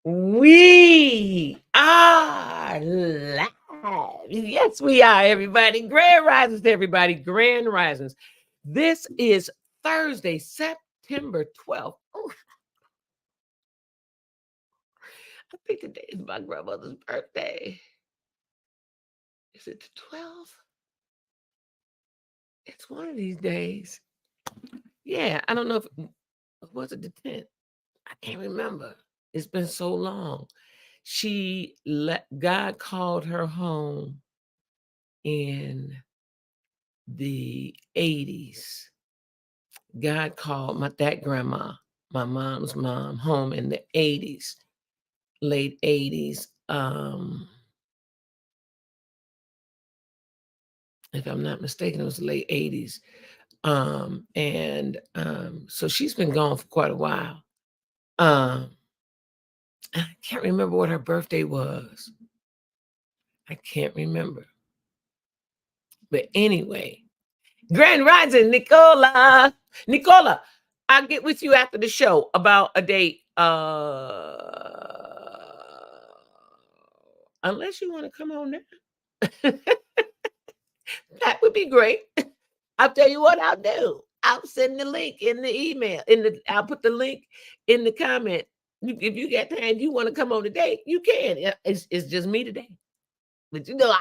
We are live. Yes, we are, everybody. Grand Risings to everybody. Grand Risings. This is Thursday, September 12th. Oh, I think today is my grandmother's birthday. Is it the 12th? It's one of these days. Yeah, I don't know if was it the 10th. I can't remember. It's been so long. God called her home in the 80s. God called that grandma, my mom's mom, home in the 80s, late 80s. If I'm not mistaken, it was the late 80s. So she's been gone for quite a while. I can't remember what her birthday was. I can't remember. But anyway, Grand Rising, Nicola. Nicola, I'll get with you after the show about a date. Unless you want to come on now. That would be great. I'll tell you what I'll do. I'll send the link in the email. I'll put the link in the comment. If you get time, you want to come on today, you can. It's just me today. But you know,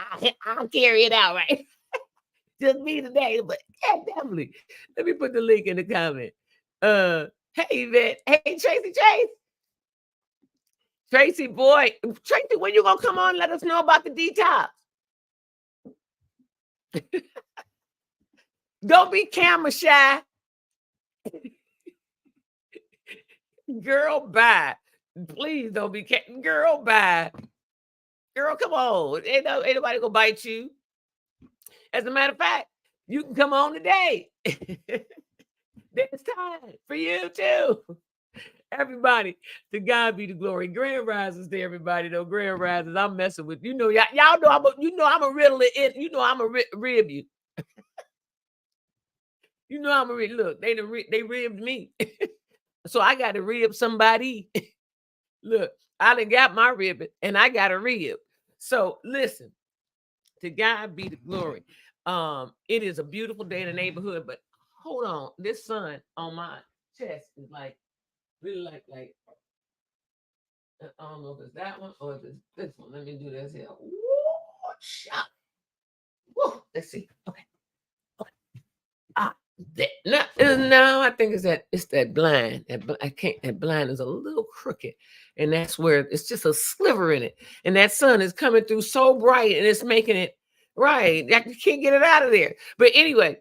I'll carry it out, right? Just me today. But yeah, definitely. Let me put the link in the comment. Hey Yvette. Hey Tracy Chase. Tracy boy. Tracy, when you gonna come on? Let us know about the detox. Don't be camera shy. Girl, bye. Please don't be girl, bye. Girl, come on. Ain't nobody gonna bite you. As a matter of fact, you can come on today. There's time for you too. Everybody, to God be the glory. Grand Risings to everybody, though. Grand Risings, I'm messing with y'all know I'm a riddle it. You know I'm a rib you. You know I'm a rib. Look, they ribbed me, so I got to rib somebody. Look, I done got my ribbon, and I got a rib. So listen, to God be the glory. It is a beautiful day in the neighborhood, but hold on, this sun on my chest is like really like I don't know if it's that one or if it's this one. Let me do this here. Woo, shot. Woo, let's see. Okay. No, I think it's that blind. That blind is a little crooked, and that's where it's just a sliver in it. And that sun is coming through so bright, and it's making it right. I can't get it out of there. But anyway,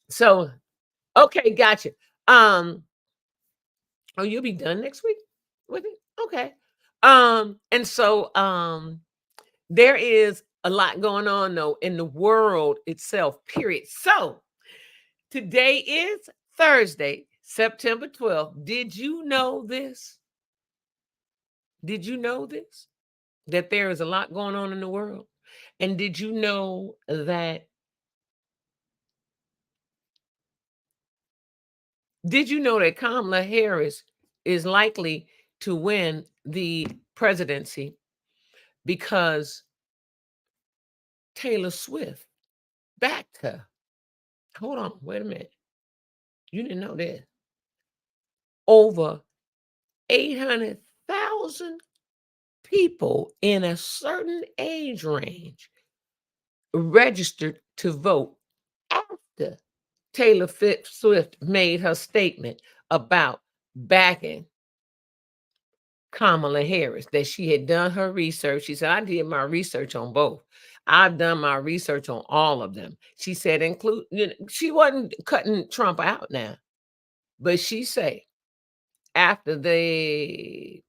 so okay, gotcha. Oh, you'll be done next week with it? Okay. And so there is a lot going on though in the world itself, period. So today is Thursday, September 12th. Did you know this? Did you know this? That there is a lot going on in the world? And did you know that Kamala Harris is likely to win the presidency because Taylor Swift backed her? Hold on, wait a minute. You didn't know that. Over 800,000 people in a certain age range registered to vote after Taylor Swift made her statement about backing Kamala Harris, that she had done her research. She said, I did my research on both. I've done my research on all of them. She said, she wasn't cutting Trump out now, but she said, after the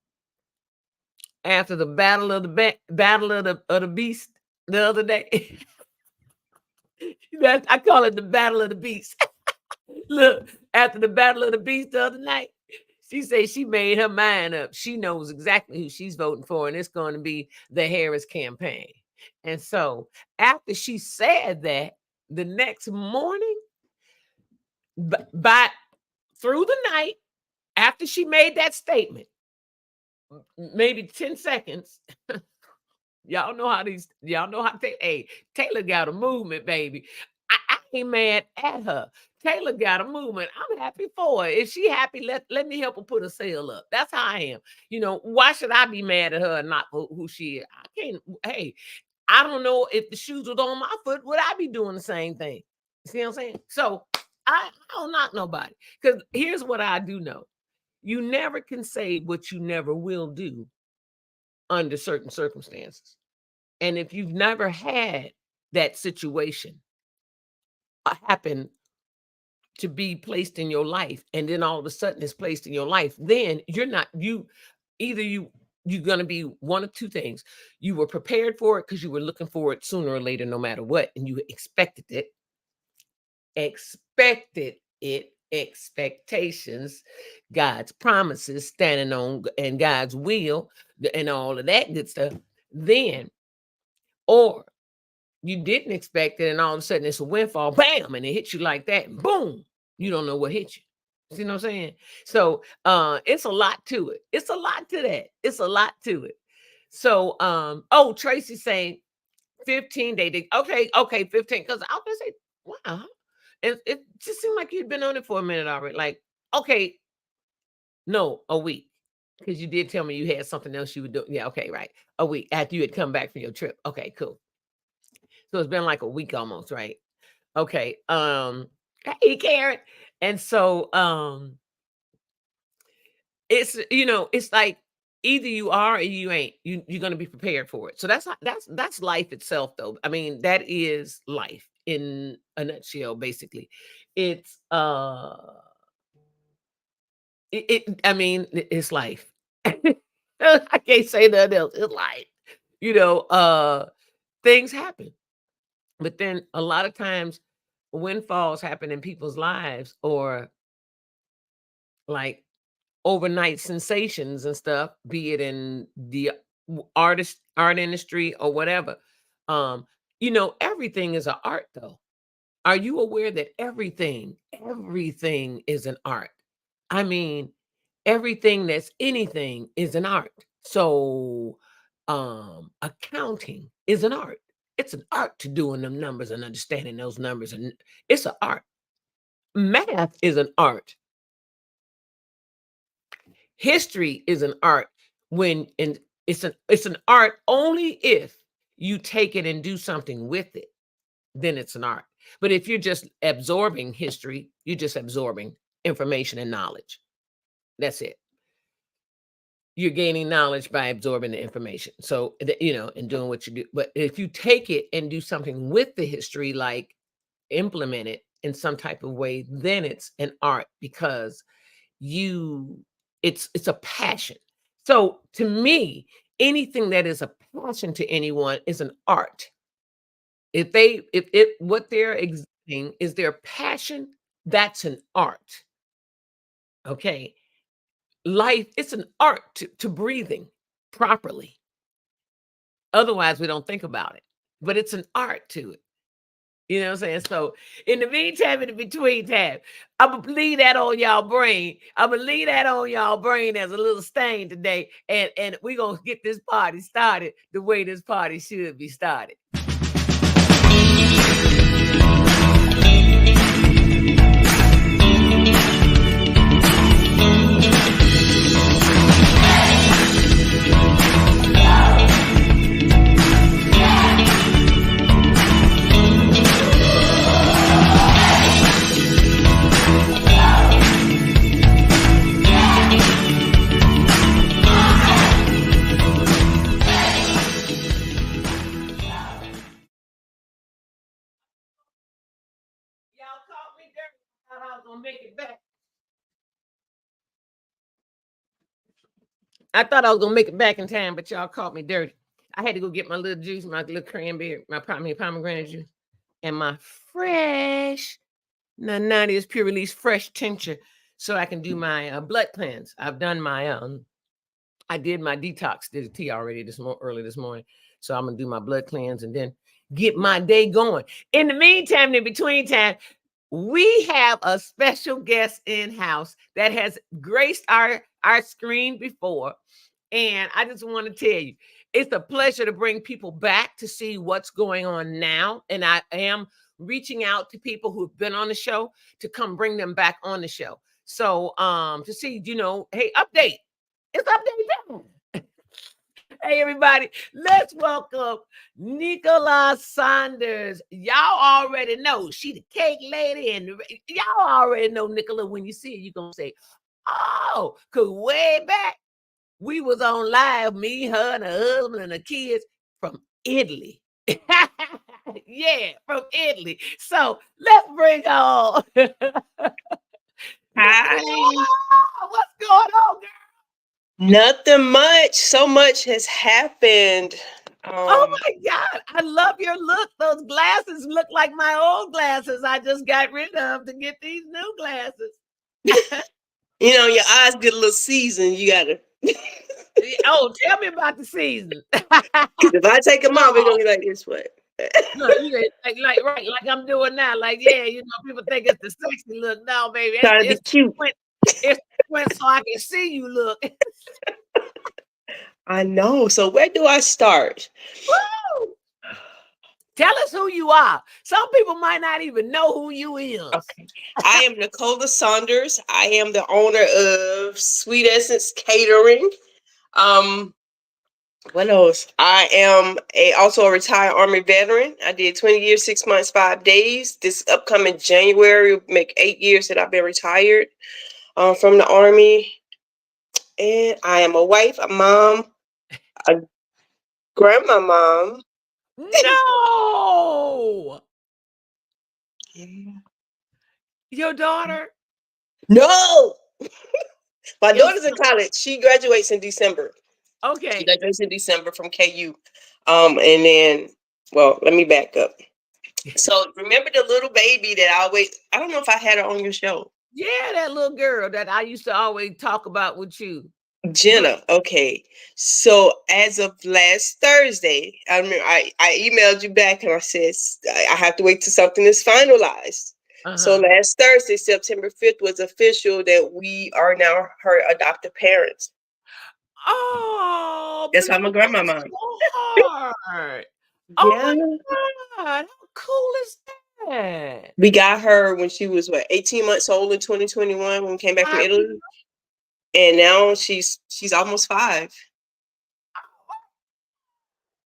battle of the beast the other day, I call it the battle of the beast. Look, after the battle of the beast the other night, she said she made her mind up. She knows exactly who she's voting for, and it's going to be the Harris campaign. And so after she said that, the next morning, through the night, after she made that statement, maybe 10 seconds. Y'all know how hey, Taylor got a movement, baby. I ain't mad at her. Taylor got a movement. I'm happy for her. If she happy, let me help her put a sale up. That's how I am. Why should I be mad at her and not who she is? I can't. Hey, I don't know if the shoes was on my foot, would I be doing the same thing? You see what I'm saying? So I don't knock nobody. Because here's what I do know. You never can say what you never will do under certain circumstances. And if you've never had that situation happen to be placed in your life, and then all of a sudden it's placed in your life, then you're not you're going to be one of two things. You were prepared for it because you were looking for it sooner or later, no matter what, and you expectations, God's promises, standing on and God's will, and all of that good stuff. Then, or you didn't expect it, and all of a sudden it's a windfall, bam, and it hits you like that, and boom, you don't know what hit you. See what I'm saying? So it's a lot to it. It's a lot to that. It's a lot to it. So oh, Tracy's saying 15 day. Okay, 15. Because I was gonna say, wow. It just seemed like you'd been on it for a minute already. Like, okay, no, a week. Because you did tell me you had something else you would do. Yeah, okay, right. A week after you had come back from your trip. Okay, cool. So it's been like a week almost, right? Okay. Hey, Karen. And so it's like either you are or you ain't. You're gonna be prepared for it. So that's life itself, though. I mean, that is life in a nutshell, basically. It's I mean, it's life. I can't say nothing else. It's life. Things happen. But then a lot of times windfalls happen in people's lives, or like overnight sensations and stuff, be it in the art industry or whatever. Um, everything is an art, though. Are you aware that everything is an art? I mean, everything that's anything is an art. So accounting is an art. It's an art to doing them numbers and understanding those numbers, and it's an art. Math is an art. History is an art, and it's an art only if you take it and do something with it. Then it's an art. But if you're just absorbing history, you're just absorbing information and knowledge. That's it. You're gaining knowledge by absorbing the information. So, and doing what you do. But if you take it and do something with the history, like implement it in some type of way, then it's an art, because it's a passion. So to me, anything that is a passion to anyone is an art. If what they're exhibiting is their passion, that's an art. Okay. Life, it's an art to breathing properly. Otherwise, we don't think about it. But it's an art to it. You know what I'm saying? So in the meantime, in the between time, I'm gonna leave that on y'all brain. I'm gonna leave that on y'all brain as a little stain today. And we're gonna get this party started the way this party should be started. Y'all caught me dirty. I thought I was gonna make it back. I thought I was gonna make it back in time, but y'all caught me dirty. I had to go get my little juice, my little cranberry, my pomegranate juice, and my fresh Nania's Pure Release fresh tincture, so I can do my blood cleanse. I've done my I did my detox, did a tea already early this morning, so I'm gonna do my blood cleanse and then get my day going. In the meantime, in between time, we have a special guest in house that has graced our screen before, And I just want to tell you, it's a pleasure to bring people back to see what's going on now. And I am reaching out to people who've been on the show to come bring them back on the show. So to see, hey, update. It's update time. Hey, everybody, let's welcome Nicola Saunders. Y'all already know she the cake lady, and y'all already know Nicola. When you see it, you're going to say, oh, because way back, we was on live, me, her, and her husband and the kids from Italy. Yeah, from Italy. So let's bring on Hi. Nicola. What's going on, girl? Nothing much. So much has happened. Oh my God, I love your look. Those glasses look like my old glasses I just got rid of to get these new glasses. Your eyes get a little seasoned. You gotta. Oh, tell me about the season. If I take them off, it's Oh, gonna be like this way. look, like I'm doing now. Like, yeah, people think it's the sexy look. No, baby, Trying to be it's cute. it's so I can see you look. I know. So where do I start? Woo! Tell us who you are. Some people might not even know who you is. Okay. I am Nicola Saunders. I am the owner of Sweet Essence Catering. What else? I am also a retired Army veteran. I did 20 years, 6 months, 5 days. This upcoming January will make 8 years that I've been retired from the Army. And I am a wife, a mom, a grandma mom. No, Yeah. your daughter. No! My Your daughter's in son. college. She graduates in December. She Okay. graduates in December from KU. And then, well, let me back up. So remember the little baby that I don't know if I had her on your show. Yeah, that little girl that I used to always talk about with you. Great. Jenna, okay. So as of last Thursday, I remember I emailed you back and I said I have to wait till something is finalized. So Uh-huh. last Thursday, September 5th, was official that we are now her adopted parents. Oh, That's bless how my grandmama. your heart. Oh Yeah. my God. How cool is that? We got her when she was 18 months old in 2021 when we came back from I, Italy. And now she's almost 5.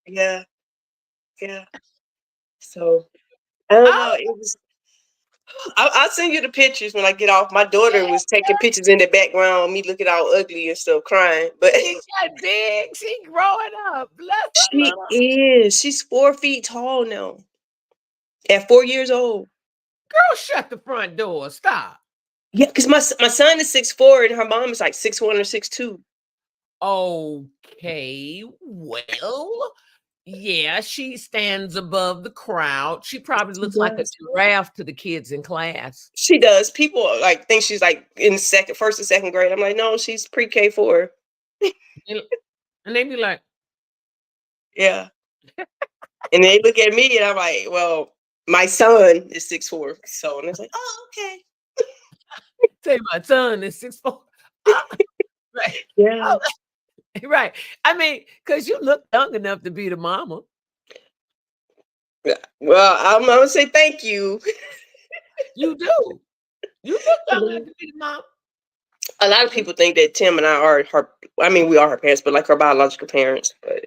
Yeah, yeah. So I don't know. oh, It was I'll send you the pictures when I get off. My daughter yeah. was taking pictures in the background, me looking all ugly and stuff, crying. But She got big. She growing up. Bless her she little is. She's 4 feet tall now. At 4 years old. girl. Shut the front door. Stop. Yeah, because my son is 6'4" and her mom is like 6'1" or 6'2". Okay. Well, yeah, she stands above the crowd. She probably She looks like a does. giraffe to the kids in class. She does. People like think she's like in first or second grade. I'm like, no, she's pre-K 4. And and they be like, Yeah. And they look at me and I'm like, well, my son is 6'4". So and it's like, oh, okay. say my son is 6'4". Ah, right. Yeah. Oh, right. I mean, because you look young enough to be the mama. Yeah. Well, I'm gonna say thank you. You do. You look young enough to be the mama. A lot of people think that Tim and I are her. I mean, we are her parents, but like her biological parents. But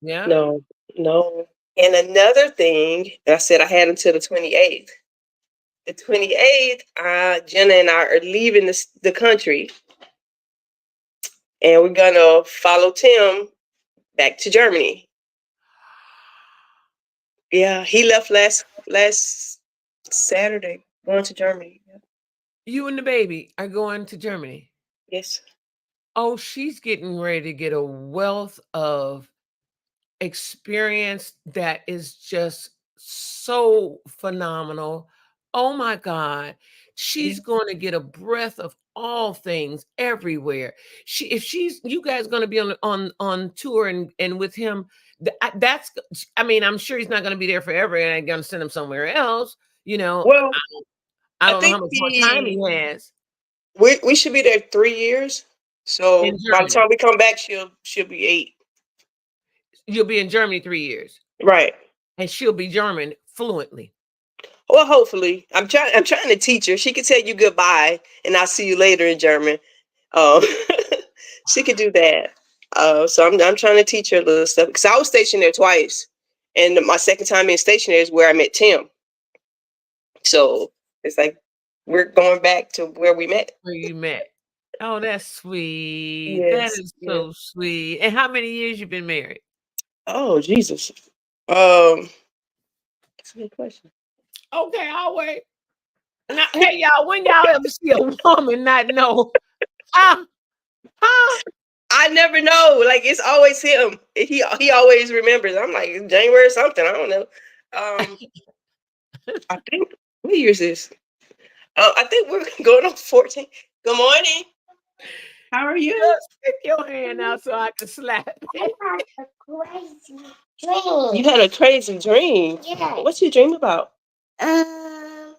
Yeah. no, no. And another thing, I said I had until the 28th. The 28th, Jenna and I are leaving the country, and we're gonna follow Tim back to Germany. Yeah, he left last Saturday, going to Germany. Yeah. You and the baby are going to Germany. Yes. Oh, she's getting ready to get a wealth of experience that is just so phenomenal. Oh my God. Yeah. She's going to get a breath of all things everywhere. If she's you guys going to be on tour and with him, that's I mean, I'm sure he's not going to be there forever and I'm going to send him somewhere else. You know, Well, I I don't know think how much more time he has. we should be there 3 years. So In by the Germany. time we come back, she'll be 8. You'll be in Germany 3 years. Right. And she'll be German fluently. Well, hopefully, I'm trying to teach her. She can tell you goodbye, and I'll see you later in German. Um, she could do that. So I'm trying to teach her a little stuff because I was stationed there twice, and my second time being stationed there is where I met Tim. So it's like we're going back to where we met. Where you met. Oh, that's sweet. That Yes. is Yeah. so sweet. And how many years you been married? Oh Jesus. That's a good question. Okay, I'll wait. Now, hey y'all, when y'all ever see a woman not know? Huh? Huh? I never know. Like it's always him. He always remembers. I'm like it's January something. I don't know. Um, I think what year is this? I think we're going on 14. Good morning. How are you? Just stick your hand out so I can slap it. Had a crazy dream. You had a crazy dream. Yeah. What's your dream about? I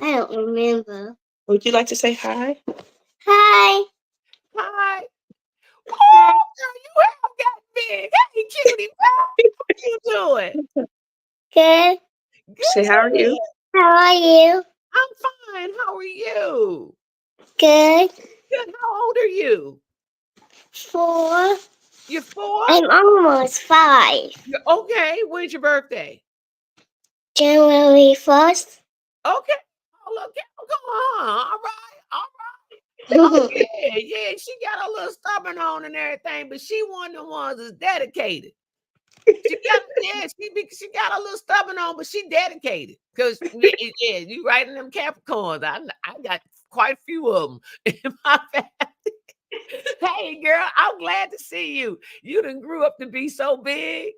don't remember. Would you like to say hi? Hi. Hi. Hi. Oh, girl, you have got big. Hey, cutie pie. What you doing? Good. Say how are you? Good. How are you? I'm fine. How are you? Good. Good. How old are you? 4. You're 4? I'm almost 5. You're okay. When's your birthday? January 1st. Okay. Oh, look, come on. All right. All right. Oh, yeah. Yeah. She got a little stubborn on and everything, but she one of the ones that's dedicated. She got she got a little stubborn on, but she dedicated. Cause yeah, you writing them Capricorns. I got quite a few of them in my family. Hey girl, I'm glad to see you. You done grew up to be so big.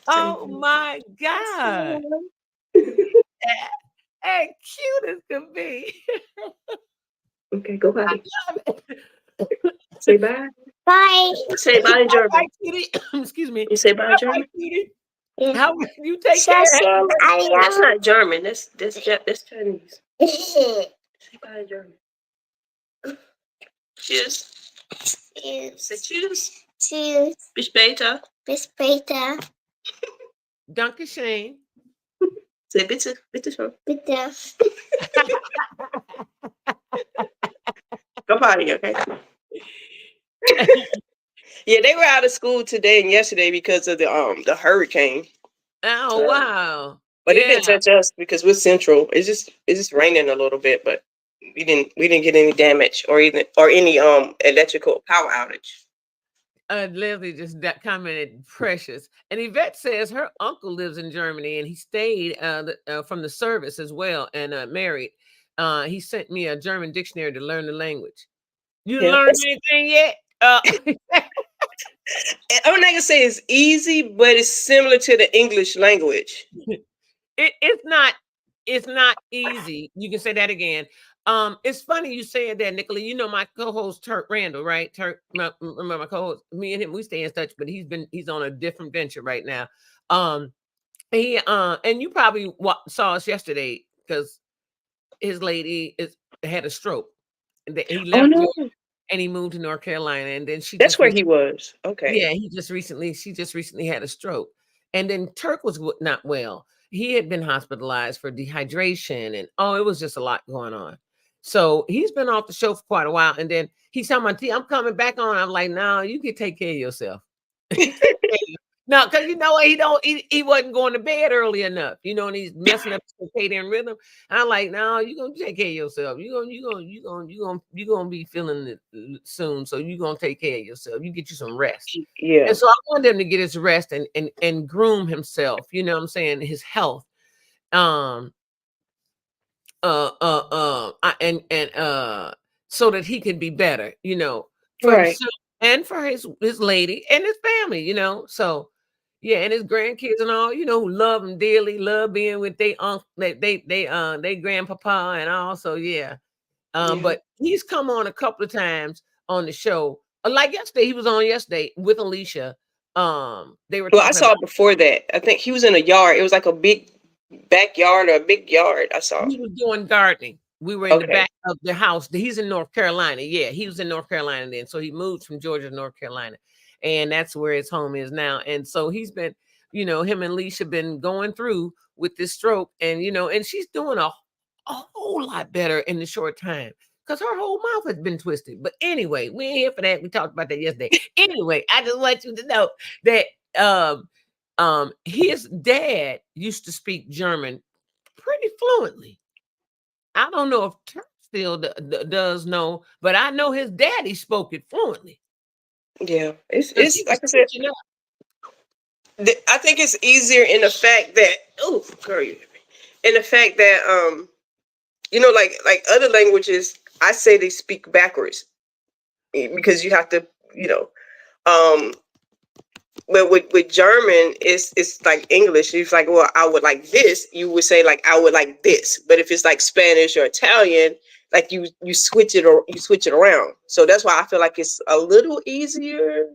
Oh my God. And cute as can be. Okay, go I bye. love it. Say bye. Bye. Say bye in All German. right, cutie. Excuse me. You say bye in All right, German? cutie. Yeah. How you take care? Happy birthday. That's not German. That's Chinese. Say bye in German. Cheers. Cheers. Say cheers. Cheers. Bis später. Bis später. Duncan Shane. Say bitte, bitte schon. Bitte. Go potty, okay? Yeah, they were out of school today and yesterday because of the hurricane. Oh wow. But it Yeah. didn't touch us because we're central. It's just raining a little bit, but we didn't get any damage or any electrical power outage. Leslie just commented precious. And Yvette says her uncle lives in Germany and he stayed from the service as well and married. He sent me a German dictionary to learn the language. You Yeah. learned anything yet? I'm not gonna say it's easy, but it's similar to the English language. It's not easy. You can say that again. It's funny you said that, Nicola. You know my co-host Turk Randall, right? Turk, my co-host, me and him, we stay in touch, but he's on a different venture right now. He and you probably saw us yesterday because his lady had a stroke. And he Oh left no, Georgia and he moved to North Carolina, and then that's where he was. Okay. yeah, she just recently had a stroke. And then Turk was not well. He had been hospitalized for dehydration and it was just a lot going on. So he's been off the show for quite a while. And then he's telling me, I'm coming back on. I'm like, no, you can take care of yourself. You take care of you. No, because you know what? He wasn't going to bed early enough, and he's messing up the circadian rhythm. I'm like, no, you're gonna take care of yourself. You're gonna be feeling it soon. So you're gonna take care of yourself. You get you some rest. Yeah. And so I want him to get his rest and groom himself, what I'm saying, his health. Um so that he can be better, for Right. himself and for his lady and his family, So yeah, and his grandkids and all, who love him dearly, love being with they uncle, they grandpapa and all. So yeah. Yeah. But he's come on a couple of times on the show. Like yesterday, he was on yesterday with Alicia. They were Well, I talking saw about it before that. I think he was in a yard. It was like a big backyard or a big yard. I saw. he was doing gardening. We were in the Okay. back of the house. He's in North Carolina. Yeah, he was in North Carolina then. So he moved from Georgia to North Carolina. And that's where his home is now. And so he's been, him and Leisha been going through with this stroke. And, and she's doing a whole lot better in the short time because her whole mouth has been twisted. But anyway, we ain't here for that. We talked about that yesterday. Anyway, I just want you to know that his dad used to speak German pretty fluently. I don't know if Turk still does know, but I know his daddy spoke it fluently Yeah, because he it's was like I said. switching up. I think it's easier in the fact that girl, you hear me. In the fact that like other languages, I say they speak backwards because you have to, you know, um, but with German, it's like English. It's like, well, I would like this. You would say like I would like this. But if it's like Spanish or Italian, like you switch it or you switch it around. So that's why I feel like it's a little easier.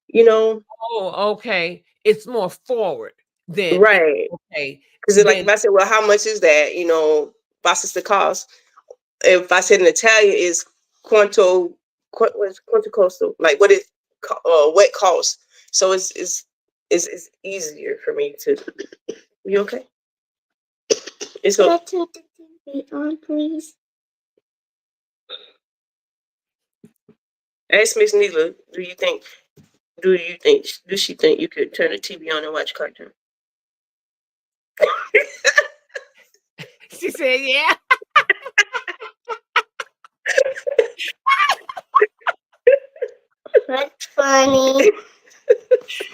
You know, Oh, okay. It's more forward than right? okay. Because like Then if I said, well, how much is that? What's the cost? If I said in Italian, is what's quanto costo? Like what cost? So it's easier for me to. You okay? It's okay. Let's turn the TV on, please. Ask Miss Neela, does she think you could turn the TV on and watch cartoon? she said, "Yeah." That's funny. She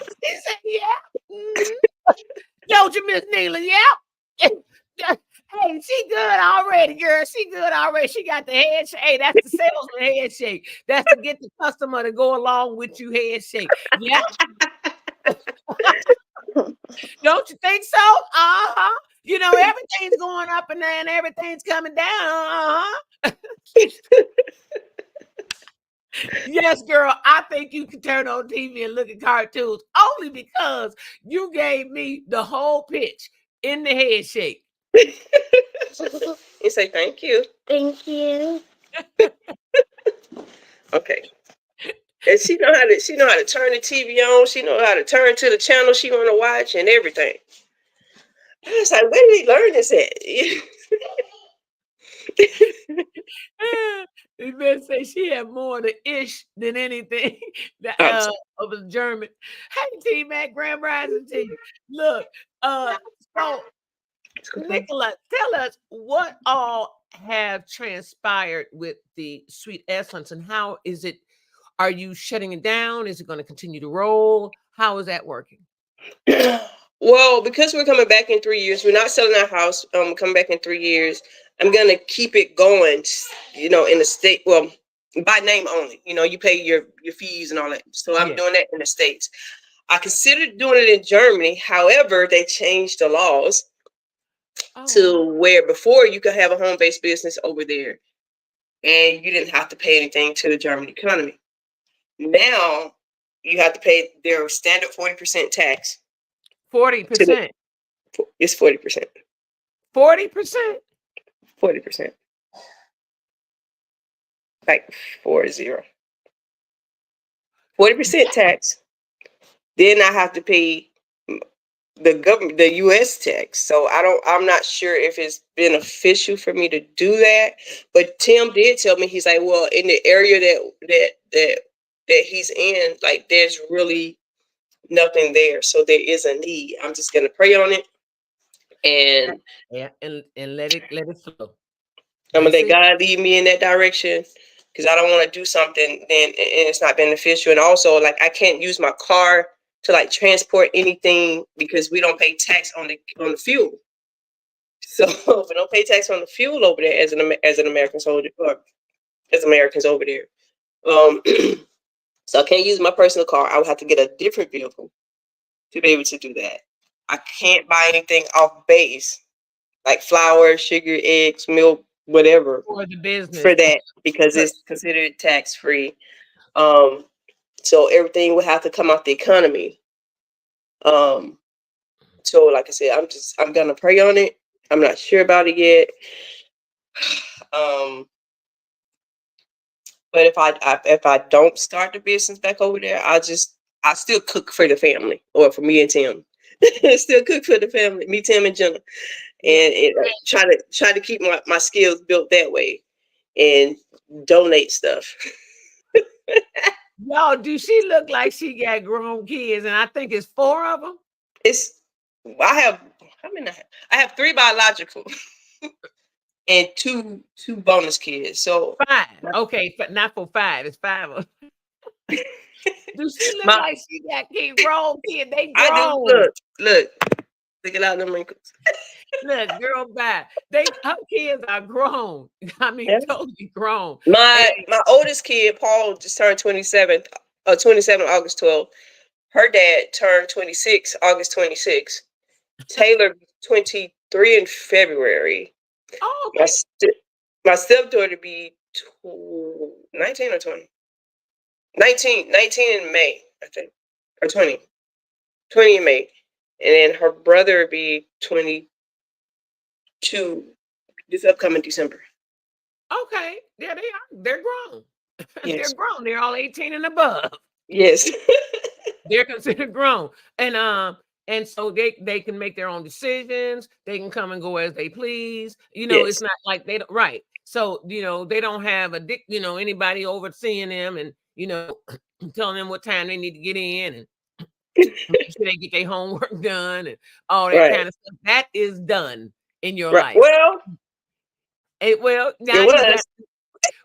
said, "Yeah." Mhm. Don't you, Miss Neela? Yeah. Hey, she good already, girl. She good already. She got the handshake. Hey, that's the salesman handshake. That's to get the customer to go along with you handshake. Yeah. Don't you think so? Uh-huh. Everything's going up and down, everything's coming down. Uh-huh. Yes, girl. I think you can turn on TV and look at cartoons only because you gave me the whole pitch in the head shake. You say thank you. Thank you. Okay. And she know how to turn the TV on. She know how to turn to the channel she want to watch and everything. I was like, where did he learn this at? You better say she had more of the ish than anything I'm sorry. of a German. Hey, T Mac, Grand Rising to you. Look, so Nicola, tell us what all have transpired with the Sweet Essence and how is it? Are you shutting it down? Is it going to continue to roll? How is that working? Well, because we're coming back in 3 years, we're not selling our house. Coming back in 3 years, I'm gonna keep it going. In the state. Well, by name only. You pay your fees and all that. So I'm Yeah. doing that in the States. I considered doing it in Germany. However, they changed the laws Oh, to where before you could have a home-based business over there, and you didn't have to pay anything to the German economy. Now you have to pay their standard 40% tax to the. 40%. It's 40%. 40%. 40%. Like 40. 40% tax. Then I have to pay the government, the U.S. tax. So I'm not sure if it's beneficial for me to do that. But Tim did tell me, he's like, well, in the area that he's in, like there's really nothing there. So there is a need. I'm just gonna pray on it, and Yeah, and let it flow. I'm gonna That's let it. God lead me in that direction, because I don't want to do something then and it's not beneficial. And also, like, I can't use my car to like transport anything because we don't pay tax on the fuel. So we don't pay tax on the fuel over there as an American soldier, or as Americans over there. Um, so I can't use my personal car. I would have to get a different vehicle to be able to do that. I can't buy anything off base like flour, sugar, eggs, milk, whatever, For the business. for that, because it's considered tax free. Um, so everything would have to come out the economy. Um, so like I said, I'm gonna pray on it. I'm not sure about it yet. Um, but if I don't start the business back over there, I still cook for the family or for me and Tim. Still cook for the family, me, Tim, and Jenna, and Yeah. try to keep my skills built that way, and donate stuff. Y'all, do she look like she got grown kids? And I think it's 4 of them. It's I have how many? I have 3 biological and two bonus kids. So 5. Okay, but not for 5. It's 5 of them. Do she look my like she got grown kids? They I do grown. look it out them wrinkles. Look, girl, bye. Her kids are grown. I mean, Yeah. totally grown. And My oldest kid, Paul, just turned 27, 27 August 12th. Her dad turned 26 August 26th. Taylor 23 in February. oh, My okay. my stepdaughter be 19 or 20. 19 in May, I think. Or 20. 20 in May. And then her brother would be 22 this upcoming December. Okay. Yeah, they are. They're grown. They're Yes. grown. They're all 18 and above. Yes. They're considered grown. And so they can make their own decisions. They can come and go as they please. It's Yes. not like they don't right. So, they don't have anybody overseeing them and, telling them what time they need to get in and make sure they get their homework done and all that Right. kind of stuff. That is done in your Right. life. Well, Well, it now you got was.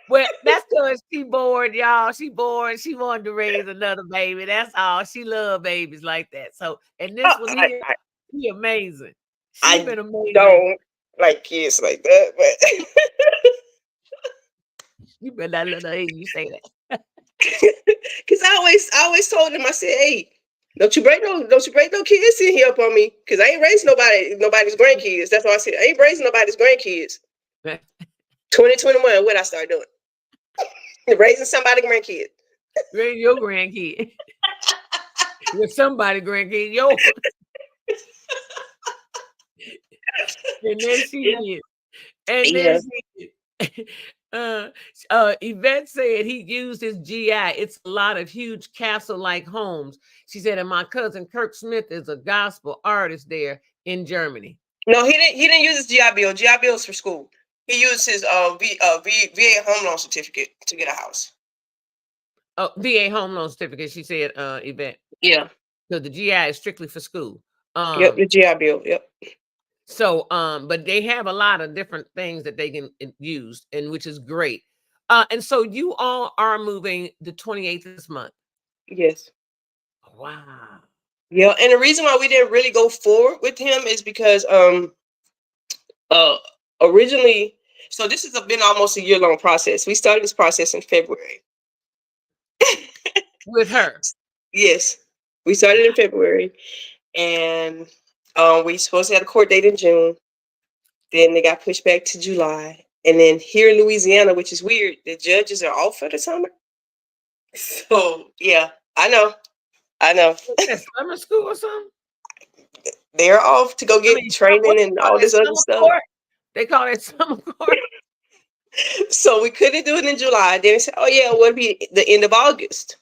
well, that's because she bored, y'all. She bored. She wanted to raise another baby. That's all. She love babies like that. So, and this one I, here, I, she amazing. She I been amazing. don't like kids like that, but You better not let her hear you say that. because I always told him, I said, hey, don't you break no kids in here up on me, because I ain't raising nobody's grandkids. That's why I said I ain't raising nobody's grandkids. 2021, what I start doing? Raising somebody's grandkid. Raise your grandkid. With somebody grandkid. Yo. And then she Yeah. did. And then Yeah. she did. Yvette said he used his GI. It's a lot of huge castle-like homes. She said, and my cousin Kirk Smith is a gospel artist there in Germany. No, he didn't use his GI Bill. GI Bill's for school. He used his VA home loan certificate to get a house. Oh, VA home loan certificate, she said, Yvette. Yeah. So the GI is strictly for school. Yep, the GI Bill. Yep. So, but they have a lot of different things that they can use, and which is great. And so you all are moving the 28th of this month. Yes. Wow. Yeah, and the reason why we didn't really go forward with him is because uh originally, so this has been almost a year-long process. We started this process in February. With her. Yes. We started in February, and we supposed to have a court date in June. Then they got pushed back to July. And then here in Louisiana, which is weird, the judges are off for the summer. So yeah, I know. I know. At summer school or something? They're off to go I get mean, what training you and call all that, this other summer stuff. court? They call it summer court? So we couldn't do it in July. Then they said, oh yeah, well, it'll be the end of August.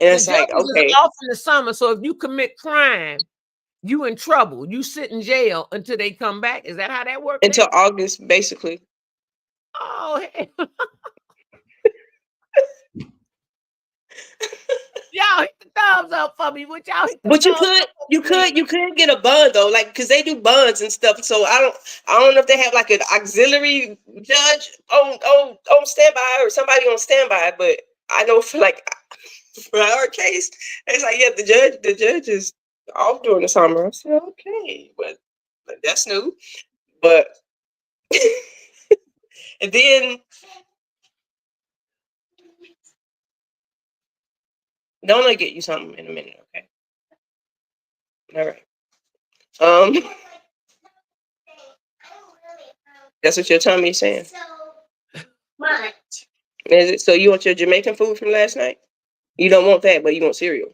And The it's like, judges is okay, off in the summer, so if you commit crime, you in trouble. You sit in jail until they come back. Is that how that works until there? August, basically. Oh, hell. Y'all hit the thumbs up for me. Would y'all hit the But thumbs up for me, please? you could get a bond though, like because they do bonds and stuff. So I don't know if they have like an auxiliary judge on standby or somebody on standby. But I know for like for our case, it's like yeah, the judge is off during the summer. I said okay, but that's new. But and then don't I get you something in a minute? Okay, all right. Um, that's what your tummy is saying. Is it so? You want your Jamaican food from last night? You don't want that, but you want cereal.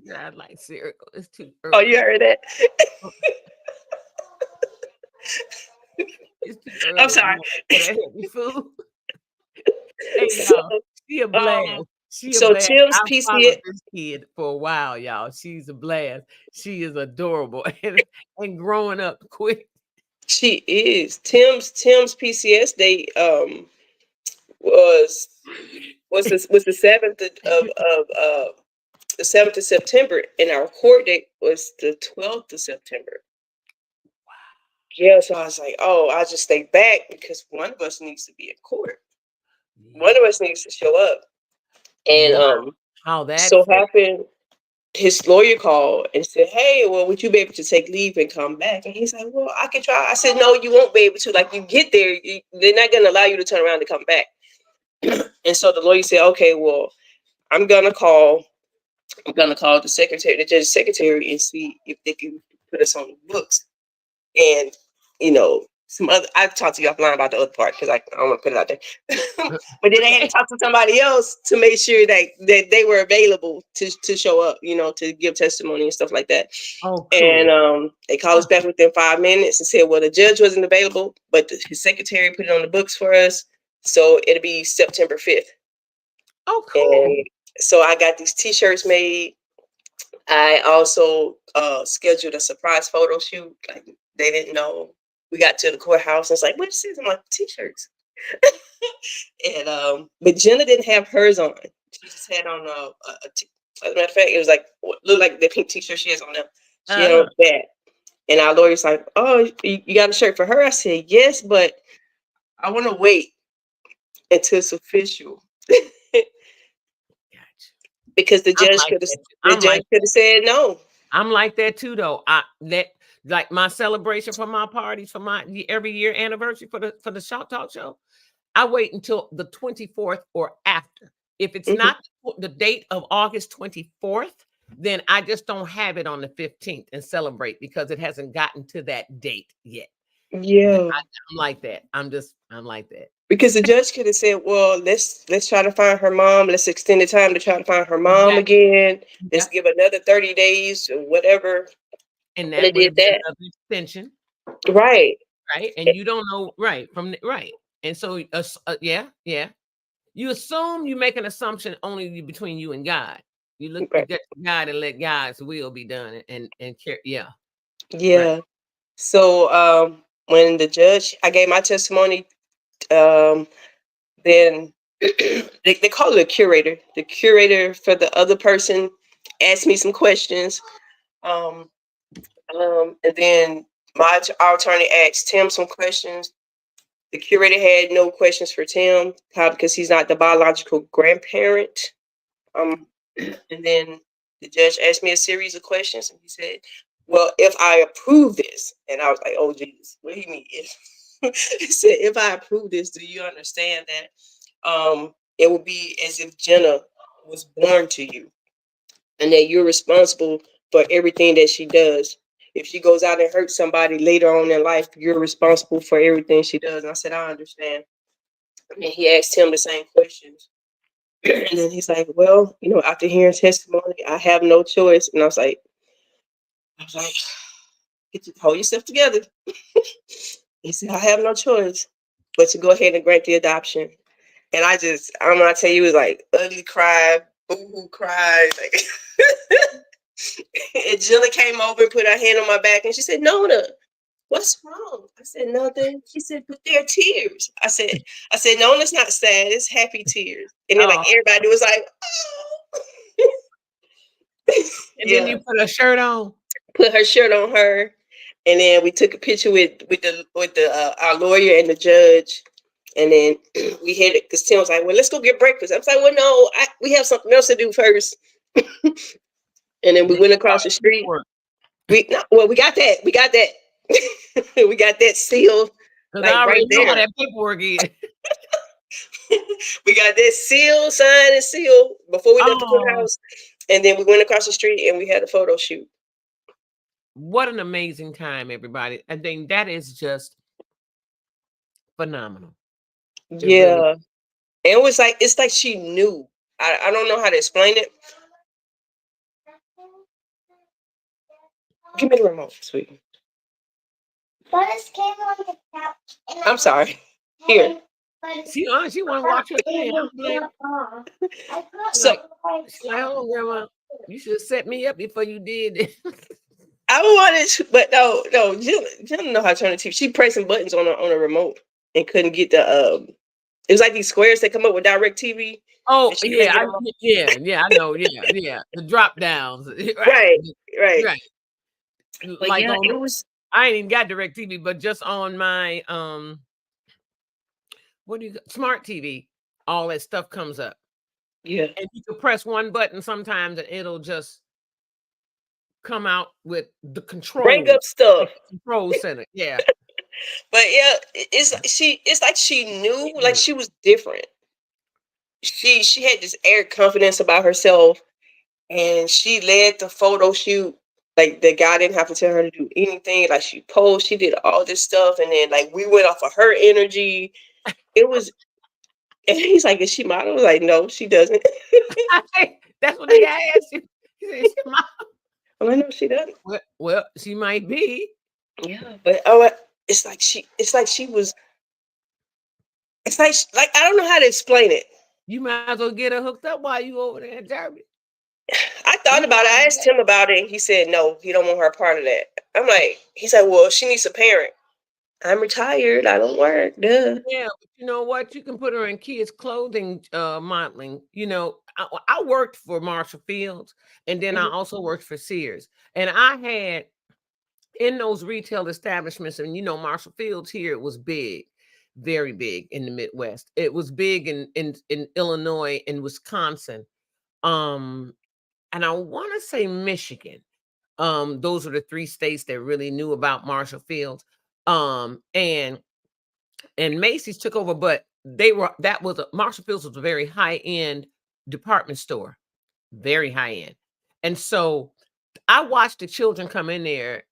Yeah, I like cereal. It's too Oh, early. you heard that? It's too I'm early. sorry. You want for that heavy food. Hey, So, y'all. She a blast. She a so blast. Tim's I followed PCS. this kid for a while, y'all. She's a blast. She is adorable and growing up quick. She is Tim's PCS day. Was was the 7th the 7th of September, and our court date was the 12th of September. Yeah, so I was like, oh, I'll just stay back because one of us needs to be in court. One of Yeah. us needs to show up. And Wow. How that so felt. happened his lawyer called and said, hey, well, would you be able to take leave and come back? And he's like, well, I can try. I said, no, you won't be able to. Like, you get there, they're not going to allow you to turn around and come back. And so the lawyer said, okay, well, I'm going to call. I'm going to call the secretary, the judge's secretary, and see if they can put us on the books. And, some other, I've talked to you offline about the other part because I don't want to put it out there. But then I had to Okay. talk to somebody else to make sure that they were available to show up, to give testimony and stuff like that. Oh, And cool. they called us back within 5 minutes and said, well, the judge wasn't available, but his secretary put it on the books for us. So it'll be September 5th. Oh, cool. And so I got these t-shirts made. I also scheduled a surprise photo shoot. Like, they didn't know. We got to the courthouse and it's like, what's this? I'm like, t-shirts. And but Jenna didn't have hers on. She just had on as a matter of fact, it was like looked like the pink t-shirt she has on now. She had on Uh-huh. that. And our lawyer's like, oh, you got a shirt for her? I said, yes, but I want to wait until it's official. Gotcha. Because the I'm judge like could have that. the I'm judge like could have said no. I'm like that too, though. That like my celebration for my parties for my every year anniversary for the Shop Talk show. I wait until the 24th or after. If it's Hmm. not the date of August 24th, then I just don't have it on the 15th and celebrate because it hasn't gotten to that date yet. Yeah. I'm like that. I'm like that. Because the judge could have said, well, let's try to find her mom. Let's extend the time to try to find her mom Exactly. again. Let's Yep. give another 30 days or whatever. And And they that would did have been that. another extension, Right. right? And you don't know right from right. And so yeah, yeah. You assume you make an assumption only between you and God. You look you Right. get to God and let God's will be done and care. Yeah, right. Yeah. So when I gave my testimony, um, then they call it a curator. The curator for the other person asked me some questions. Um, and then our attorney asked Tim some questions. The curator had no questions for Tim, because he's not the biological grandparent. Um, and then the judge asked me a series of questions, and he said, "Well, if I approve this," and I was like, "Oh Jesus, what do you mean if?" He said, "If I approve this, do you understand that it will be as if Jenna was born to you, and that you're responsible for everything that she does? If she goes out and hurts somebody later on in life, you're responsible for everything she does." And I said, "I understand." And he asked him the same questions. And then he's like, "Well, after hearing testimony, I have no choice." And I was like, hold yourself together. He said, "I have no choice but to go ahead and grant the adoption." And I'm gonna tell you, it was like ugly cry, boo hoo cry. Like, and Jilly came over and put her hand on my back and she said, "Nona, what's wrong?" I said, "Nothing." She said, "But they're tears." I said, "No, it's not sad. It's happy tears." And then, like, Oh, everybody was like, "Oh." and then Yeah. you put a shirt on. Put her shirt on her, and then we took a picture with the our lawyer and the judge, and then we headed because Tim was like, "Well, let's go get breakfast." I was like, "Well, no, we have something else to do first." And then we Then went you across the started street. paperwork Well, we got that. We got that. We got that sealed, because like, I right already know how there. that paperwork is. We got that sealed, signed, and sealed before we left the Oh, courthouse. And then we went across the street and we had a photo shoot. what an amazing time, everybody! I think that is just phenomenal. It really. Yeah. And it's like she knew. I don't know how to explain it. Give me the remote, sweetie. Butters came on the couch. I'm sorry. Here. She want to watch her thing. I'm like, So she's like, oh, grandma, you should have set me up before you did it. I wanted to, but no, Jill didn't know how to turn the TV. She pressing buttons on a remote and couldn't get the it was like these squares that come up with direct TV. Oh And she couldn't yeah, get them on. I know, yeah. The drop downs, right, Right, right. right. But Like yeah, on, it was I ain't even got direct TV, but just on my what do you smart TV, all that stuff comes up. yeah. And you can press one button sometimes and it'll just come out with the Bring control, up stuff. like the control center. Yeah. But yeah, it's like she knew like she was different. She had this air confidence about herself and she led the photo shoot. Like the guy didn't have to tell her to do anything. Like she posed, she did all this stuff, and then like we went off of her energy. It was, and he's like, "Is she model?" I was like, "No, she doesn't." That's what the guy asked you. He said, "Is your mom?" I'm like, "No, she doesn't." Well, she might be. Yeah, but oh, it's like she was. It's like I don't know how to explain it. You might as well get her hooked up while you over there in Germany. I thought about it. I asked him about it. He said no, he don't want her part of that. I'm like, he's like, well, she needs a parent. I'm retired. I don't work. Duh. Yeah, but you know what? You can put her in kids' clothing modeling. You know, I worked for Marshall Fields, and then I Mhm. also worked for Sears, and I had in those retail establishments, and you know, Marshall Fields here it was big, very big in the Midwest. It was big in Illinois and Wisconsin, um, and I want to say Michigan. Those are the three states that really knew about Marshall Fields. And Macy's took over, but that was Marshall Fields was a very high end department store, very high end. And so I watched the children come in there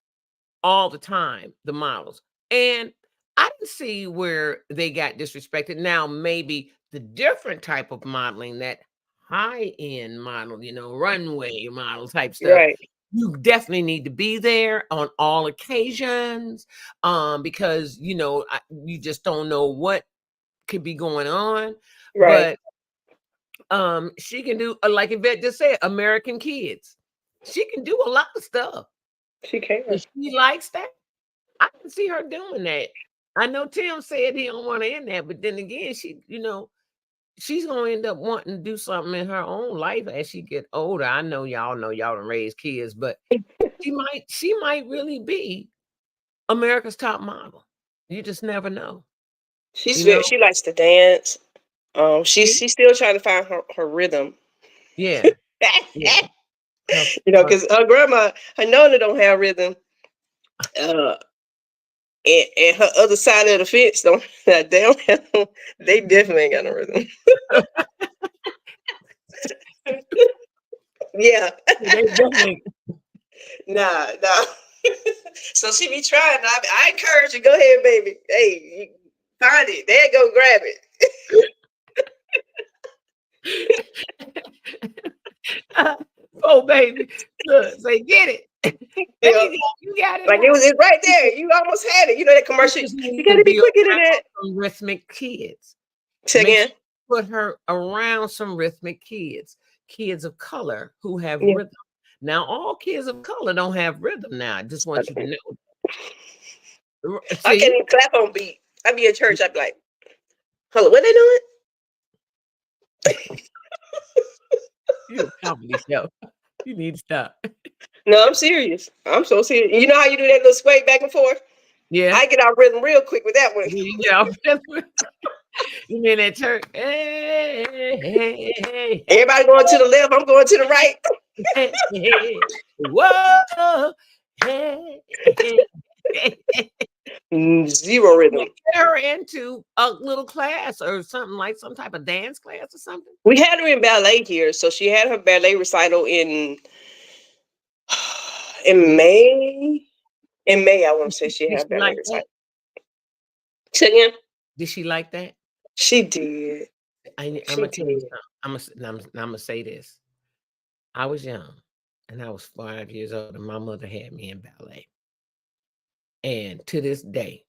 all the time, the models. And I didn't see where they got disrespected. Now, maybe the different type of modeling, that high end model, runway model type stuff, Right. you definitely need to be there on all occasions, because you just don't know what could be going on. Right. But she can do, like Yvette just said, American Kids. She can do a lot of stuff. She can. If she likes that, I can see her doing that. I know Tim said he don't want to end that, but then again, she's gonna end up wanting to do something in her own life as she get older. I know y'all done raise kids, but she might really be America's top model. You just never know. You know? She likes to dance. See? She's still trying to find her rhythm. Yeah, yeah. Her, her, Because her grandma, her nonna don't have rhythm. Uh, and her other side of the fence don't. They don't have. They definitely ain't got no rhythm. Yeah. they definitely. Nah. So she be trying. I encourage you. Go ahead, baby. Hey, you find it. There, go grab it. Oh baby, look, say get it. You There know, you got it like now. it's right there. You almost had it. You know that You commercial. just You need got to to be be quicker than that. around some rhythmic kids. Say Make again. sure you put her around some rhythmic kids of color who have Yeah. rhythm. Now, all kids of color don't have rhythm now. I just want you to know. I can't See, even clap on beat. I be in church. I be like, "Hello, what they doing?" you probably show. You need to stop. No, I'm serious. I'm so serious. You know how you do that little sway back and forth? Yeah. I get out rhythm real quick with that one. Yeah. You mean at church? Hey. Everybody going to the left. I'm going to the right. Whoa. Hey. Zero rhythm. Get her into a little class or something, like some type of dance class or something. We had her in ballet here, so she had her ballet recital in May. In May, I want to say she Did had she ballet like that? recital. Say again? Did she like that? She did. I'm She gonna tell you did. something. I'm gonna say this. I was young, and I was 5 years old, and my mother had me in ballet. And to this day,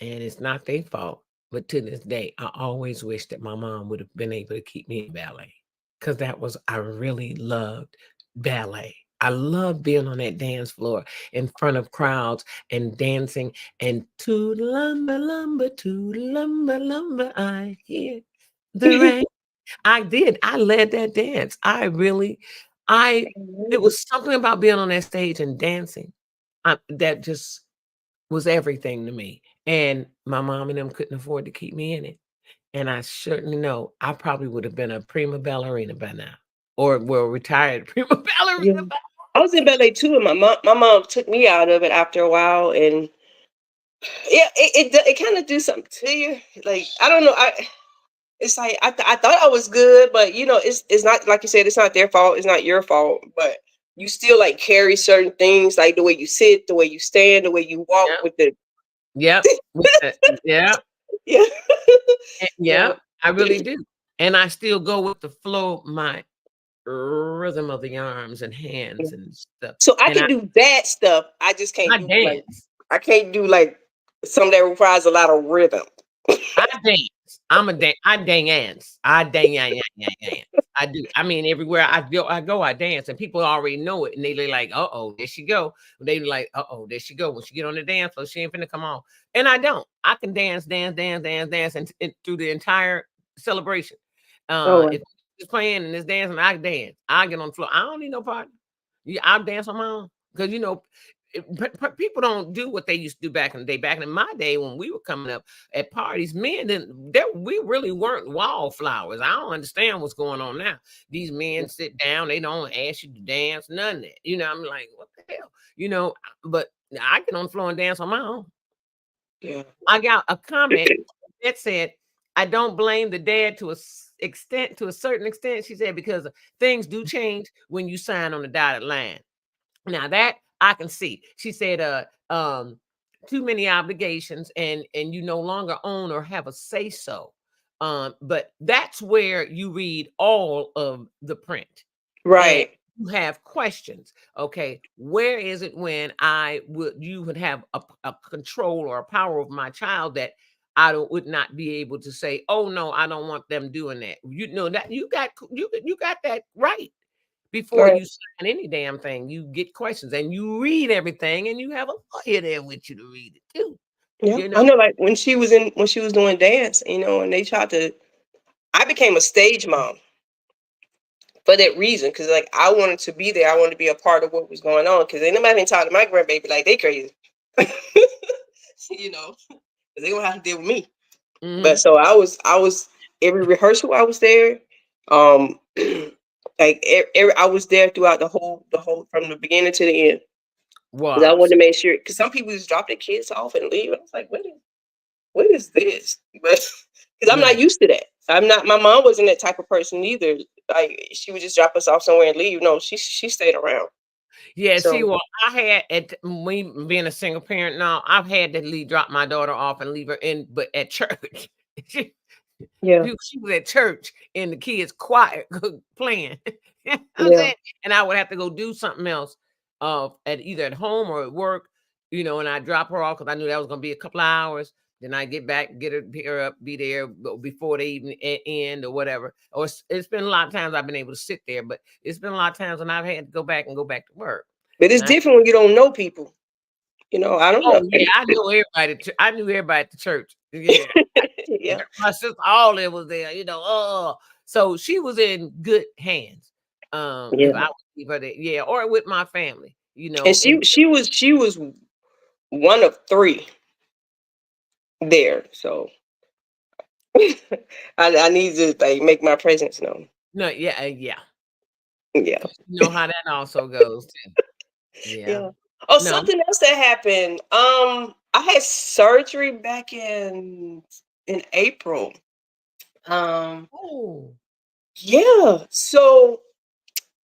and it's not their fault, but to this day, I always wish that my mom would have been able to keep me in ballet, because that was, I really loved ballet. I love being on that dance floor in front of crowds and dancing and to the lumber, lumber, I hear the rain. I did. I led that dance. I really, it was something about being on that stage and dancing that just was everything to me. And my mom and them couldn't afford to keep me in it. And I certainly know I probably would have been a prima ballerina by now, or well, retired prima Yeah. ballerina by I was in ballet too, and my mom took me out of it after a while, and yeah, it kind of do something to you. Like I don't know, it's like I thought I was good, but it's not like you said. It's not their fault. It's not your fault, but you still like carry certain things, like the way you sit, the way you stand, the way you walk Yep. with the Yep. With yeah. yeah yeah. Yeah. I really do. And I still go with the flow of my rhythm of the arms and Yeah. hands and stuff. So I And can do that stuff. I just can't I do like dance. I can't do like something that requires a lot of rhythm. I dance. I dance. I dang dance. I do. I mean, everywhere I dance, and people already know it, and they like, "Uh-oh, there she go." They like, "Uh-oh, there she go." When she get on the dance floor, she ain't finna come on. And I don't. I can dance, dance, dance, dance, dance, and through the entire celebration. Oh, If it's playing and it's dancing, I dance. I get on the floor. I don't need no partner. Yeah, I'll dance on my own because people don't do what they used to do back in the day. Back in my day when we were coming up at parties, men didn't. We really weren't wallflowers. I don't understand what's going on now. These men sit down, they don't ask you to dance, none of that. I'm like, what the hell? But I get on the floor and dance on my own. yeah. I got a comment that said, I don't blame the dad to a certain extent. She said, because things do change when you sign on the dotted line. Now that I can see. She said, too many obligations and you no longer own or have a say so. But that's where you read all of the print and Right. you have questions. Okay, where is it when you would have a control or a power of my child that would not be able to say, oh no, I don't want them doing that. You know that you got that right before Right. you sign any damn thing. You get questions and you read everything, and you have a lawyer there with you to read it too. Yeah. You know, I know like when she was doing dance, and they tried to I became a stage mom for that reason, because like I wanted to be there. I wanted to be a part of what was going on, because ain't nobody been talking to my grandbaby like they crazy. you know, 'cause they gonna have to deal with me. But hmm so I was every rehearsal I was there. Um, like I was there throughout the whole from the beginning to the end. 'Cause I wanted was to make sure, because some people just drop their kids off and leave. I was like, what is this? But because I'm not right. used to that. I'm not. My mom wasn't that type of person either. Like she would just drop us off somewhere and leave. No, she stayed around. Yeah, see, So well, I had at me being a single parent now, I've had to drop my daughter off and leave her in, but at church. she, yeah, she was at church and the kids quiet playing. I'm yeah, saying, and I would have to go do something else, at either at home or at work, and I drop her off because I knew that was gonna be a couple of hours. Then I get back, pick her up, be there before the evening end or whatever. Or it's been a lot of times I've been able to sit there, but it's been a lot of times when I've had to go back to work. but it's I different when you don't know people. I don't know. Oh, yeah, I know everybody at I knew everybody at the church. Yeah. yeah, My sister, all that was there, oh. So she was in good hands. If yeah. I would leave her there, yeah, or with my family, And and she was one of three there. So I need to like make my presence known. no, yeah, yeah. Yeah, You know how that also goes too. Yeah. yeah. Oh, No. something else that happened. I had surgery back in April. Um, Oh, yeah. So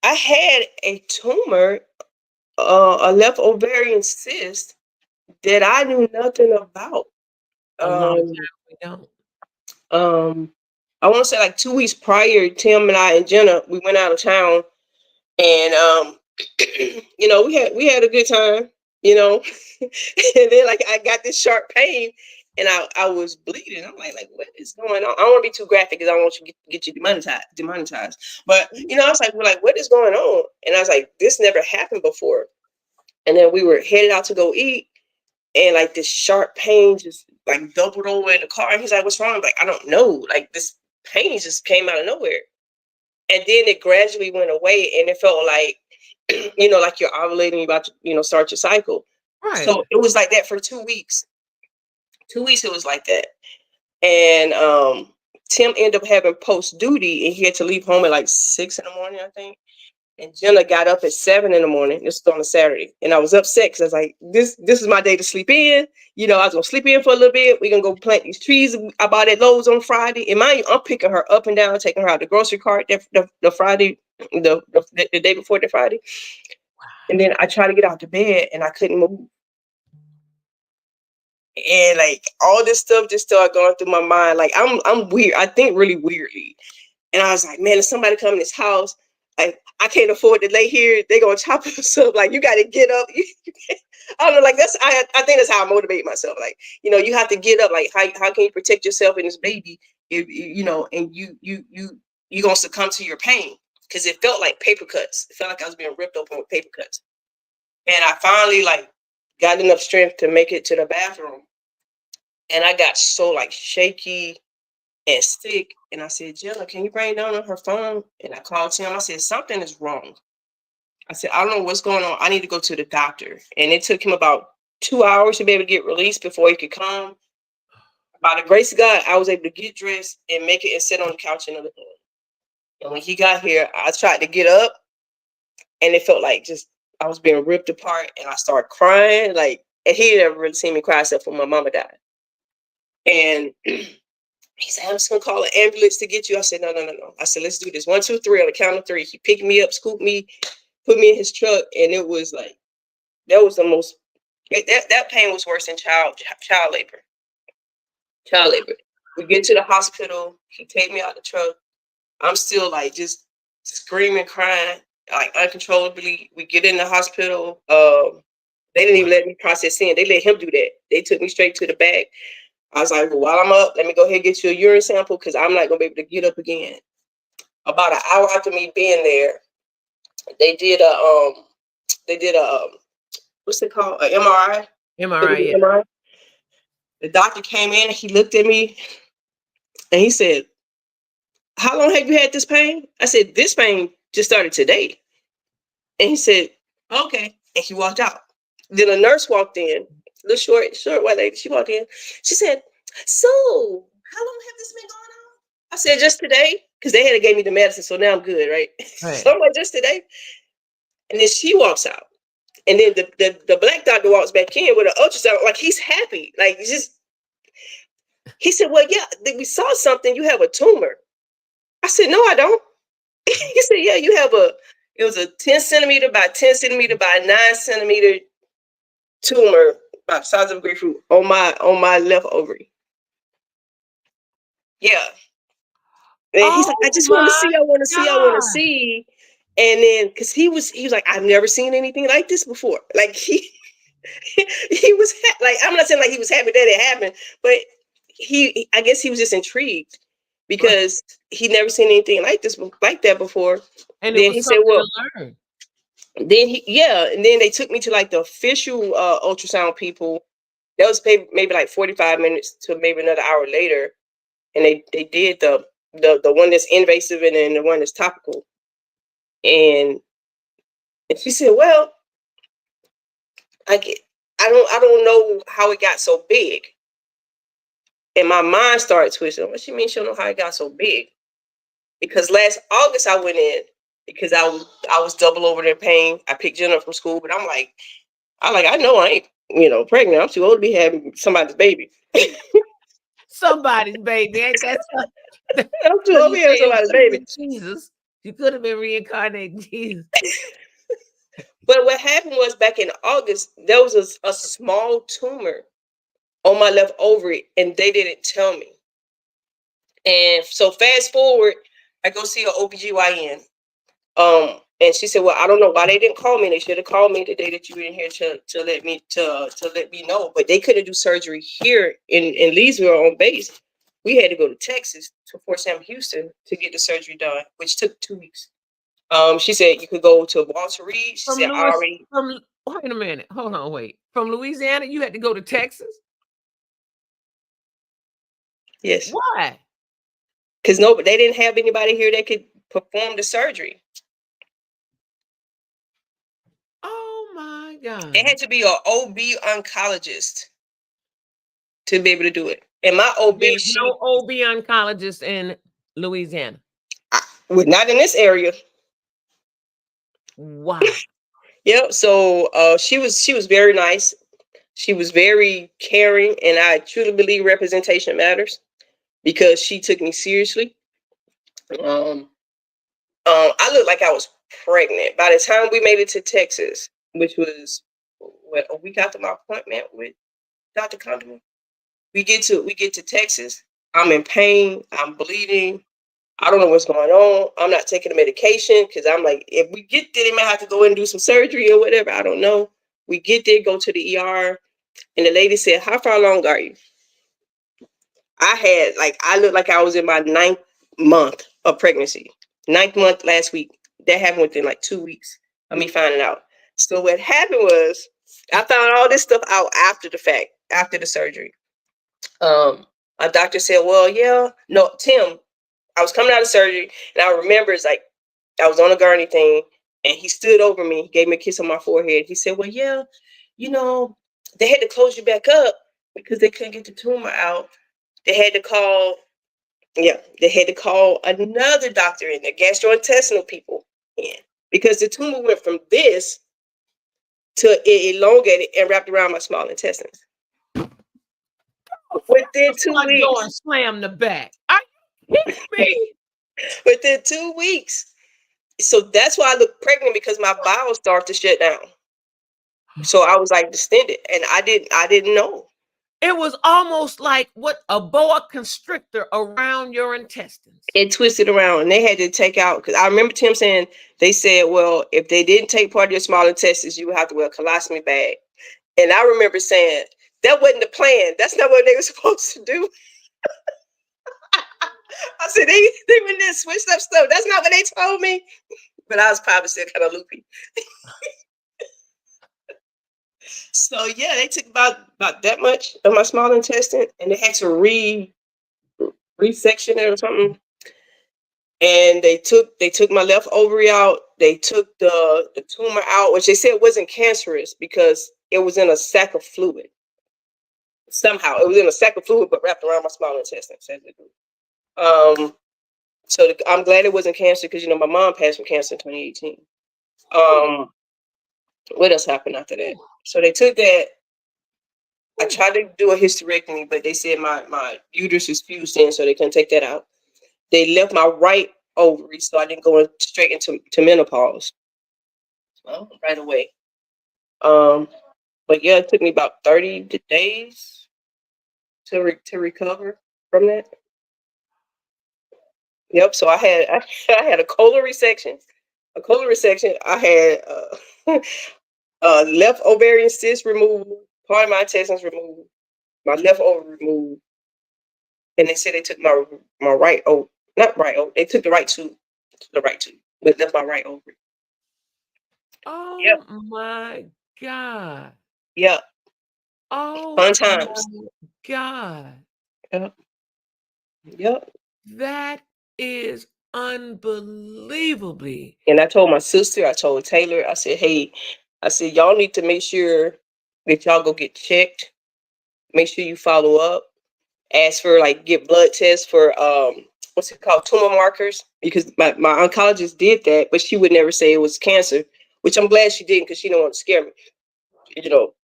I had a tumor, a left ovarian cyst that I knew nothing about. a lot of Um, times we don't. um, I want to say like 2 weeks prior, Tim and I and Jenna, we went out of town, and we had a good time. you know. And then like I got this sharp pain, and I was bleeding. I'm like what is going on? I don't want to be too graphic because I don't want you to get you demonetized. But I was like, we're like, what is going on? And I was like, this never happened before. And then we were headed out to go eat, and like this sharp pain just like doubled over in the car. And he's like, what's wrong? I'm like, I don't know. Like this pain just came out of nowhere. And then it gradually went away, and it felt like, like you're ovulating, about to, start your cycle. Right. So it was like that for 2 weeks. 2 weeks it was like that. And Tim ended up having post duty, and he had to leave home at like 6 in the morning, I think. And Jenna got up at 7 in the morning. This was on a Saturday, and I was upset because I was like, "This is my day to sleep in." I was gonna sleep in for a little bit. We're gonna go plant these trees I bought at Lowe's on Friday. And mind you, I'm picking her up and down, taking her out the grocery cart the Friday, the day before the Friday. And then I tried to get out to bed, and I couldn't move. And like all this stuff just started going through my mind. Like I'm weird. I think really weirdly. And I was like, man, if somebody come in this house, like I can't afford to lay here. They gonna chop us up. Like you got to get up. I don't know. Like I think that's how I motivate myself. Like you have to get up. Like how can you protect yourself and this baby if and you gonna succumb to your pain, because it felt like paper cuts. It felt like I was being ripped open with paper cuts. And I finally like got enough strength to make it to the bathroom, and I got so like shaky and sick. And I said, Jenna, can you bring down on her phone? And I called Tim. I said, something is wrong. I said, I don't know what's going on. I need to go to the doctor. And it took him about 2 hours to be able to get released before he could come. By the grace of God, I was able to get dressed and make it and sit on the couch and everything. And when he got here, I tried to get up, and it felt like just I was being ripped apart, and I started crying. Like, and he never really seen me cry except when my mama died. And he said, I'm just gonna call an ambulance to get you. I said, no, no, no, no. I said, let's do this. 1, 2, 3 on the count of 3. He picked me up, scooped me, put me in his truck, and it was like that was the most that pain was worse than child labor. Child labor. We get to the hospital, he take me out the truck. I'm still like just screaming, crying, like uncontrollably. We get in the hospital. They didn't even let me process in. They let him do that. They took me straight to the back. I was like, well, while I'm up, let me go ahead and get you a urine sample because I'm not going to be able to get up again. About an hour after me being there, they did a what's it called? An MRI. MRI. Yeah. MRI. The doctor came in, he looked at me, and he said, how long have you had this pain? I said, this pain just started today. And he said, okay. And he walked out. Then a nurse walked in, the short white lady. She walked in. She said, so how long have this been going on? I said, just today, because they had gave me the medicine, so now I'm good, right? Right. So I'm like, just today. And then she walks out. And then the black doctor walks back in with an ultrasound, like he's happy. Like he said, well, yeah, we saw something. You have a tumor. I said, no, I don't. He said, yeah, it was a 10 centimeter by 10 centimeter by 9 centimeter tumor about the size of a grapefruit on my left ovary. Yeah. And he's like, I just want to see, I want to see, I want to see. And then because he was like, I've never seen anything like this before. Like he was like, I'm not saying like he was happy that it happened, but I guess he was just intrigued because he'd never seen anything like that before. And then it was he said, something well, to learn. And then they took me to like the official ultrasound people. That was maybe like 45 minutes to maybe another hour later. And they did the one that's invasive and then the one that's topical. And she said, well, I don't know how it got so big. And my mind started twisting. What she mean she don't know how it got so big? Because last August I went in because I was double over in pain. I picked Jenna up from school, but I'm like, I know I ain't, pregnant. I'm too old to be having somebody's baby. Somebody's baby. Ain't that something? I'm too old to be having somebody's baby. Jesus. You could have been reincarnated Jesus. But what happened was back in August, there was a small tumor on my left ovary, and they didn't tell me. And so fast forward, I go see an OBGYN. And she said, "Well, I don't know why they didn't call me. They should have called me the day that you were in here to let me know. But they couldn't do surgery here in Leesville on base. We had to go to Texas to Fort Sam Houston to get the surgery done, which took 2 weeks. She said you could go to Walter Reed. She From said I Louis already from wait a minute. Hold on, wait. From Louisiana, you had to go to Texas? yes, Why? because no, they didn't have anybody here that could perform the surgery. Oh my It God. had to be an OB oncologist to be able to do it. And my OB, There's no OB oncologist in Louisiana. well, not in this area. Wow. Yep. So she was very nice. She was very caring, and I truly believe representation matters because she took me seriously. Um, I looked like I was pregnant by the time we made it to Texas, which was what, a week after my appointment with Dr. Condon. We get to Texas. I'm in pain. I'm bleeding. I don't know what's going on. I'm not taking the medication because I'm like, if we get there, they might have to go in and do some surgery or whatever. I don't know. We get there, go to the ER, and the lady said, "How far along are you?" I looked like I was in my ninth month of pregnancy. Ninth month last week. That happened within like 2 weeks of me finding out. So what happened was I found all this stuff out after the fact, after the surgery. Um, my doctor said, "Well, yeah, no, Tim." I was coming out of surgery, and I remember it's like I was on a gurney thing, and he stood over me, gave me a kiss on my forehead. He said, "Well, yeah, you know, they had to close you back up because they couldn't get the tumor out. They had to call, yeah, they had to call another doctor in, the gastrointestinal people in, because the tumor went from this to it elongated and wrapped around my small intestines within two Front door and weeks. slam the back. Are you kidding me? Within 2 weeks. So that's why I look pregnant because my bowels start to shut down. So I was like distended, and I didn't know. It was almost like what a boa constrictor around your intestines. It twisted around, and they had to take out. Because I remember Tim saying they said, "Well, if they didn't take part of your small intestines, you would have to wear a colostomy bag." And I remember saying that wasn't the plan. That's not what they were supposed to do. I said they went there and switched up stuff. That's not what they told me. But I was probably still kind of loopy. So yeah, they took about that much of my small intestine, and they had to resection it or something. And they took my left ovary out. They took the tumor out, which they said wasn't cancerous because it was in a sac of fluid. Somehow it was in a sac of fluid, but wrapped around my small intestine. Um, so I'm glad it wasn't cancer because my mom passed from cancer in 2018. Um, what else happened after that? So they took that. I tried to do a hysterectomy, but they said my uterus is fused in, so they couldn't take that out. They left my right ovary, so I didn't go straight into menopause. Well, right away. Um, but yeah, it took me about 30 days to recover from that. Yep. So I had a colon resection. A colon resection. I had left ovarian cyst removed, part of my intestines removed, my left ovary removed, and they said they took my right not right they took the right tube, but left my right ovary. Yep. Oh my God. Yep. Oh Fun my times. God. Yep. Yep. That is unbelievably. And I told my sister, I told Taylor, I said, "Hey, I said, y'all need to make sure that y'all go get checked. Make sure you follow up. Ask for get blood tests for what's it called? Tumor markers. Because my oncologist did that, but she would never say it was cancer, which I'm glad she didn't because she didn't want to scare me.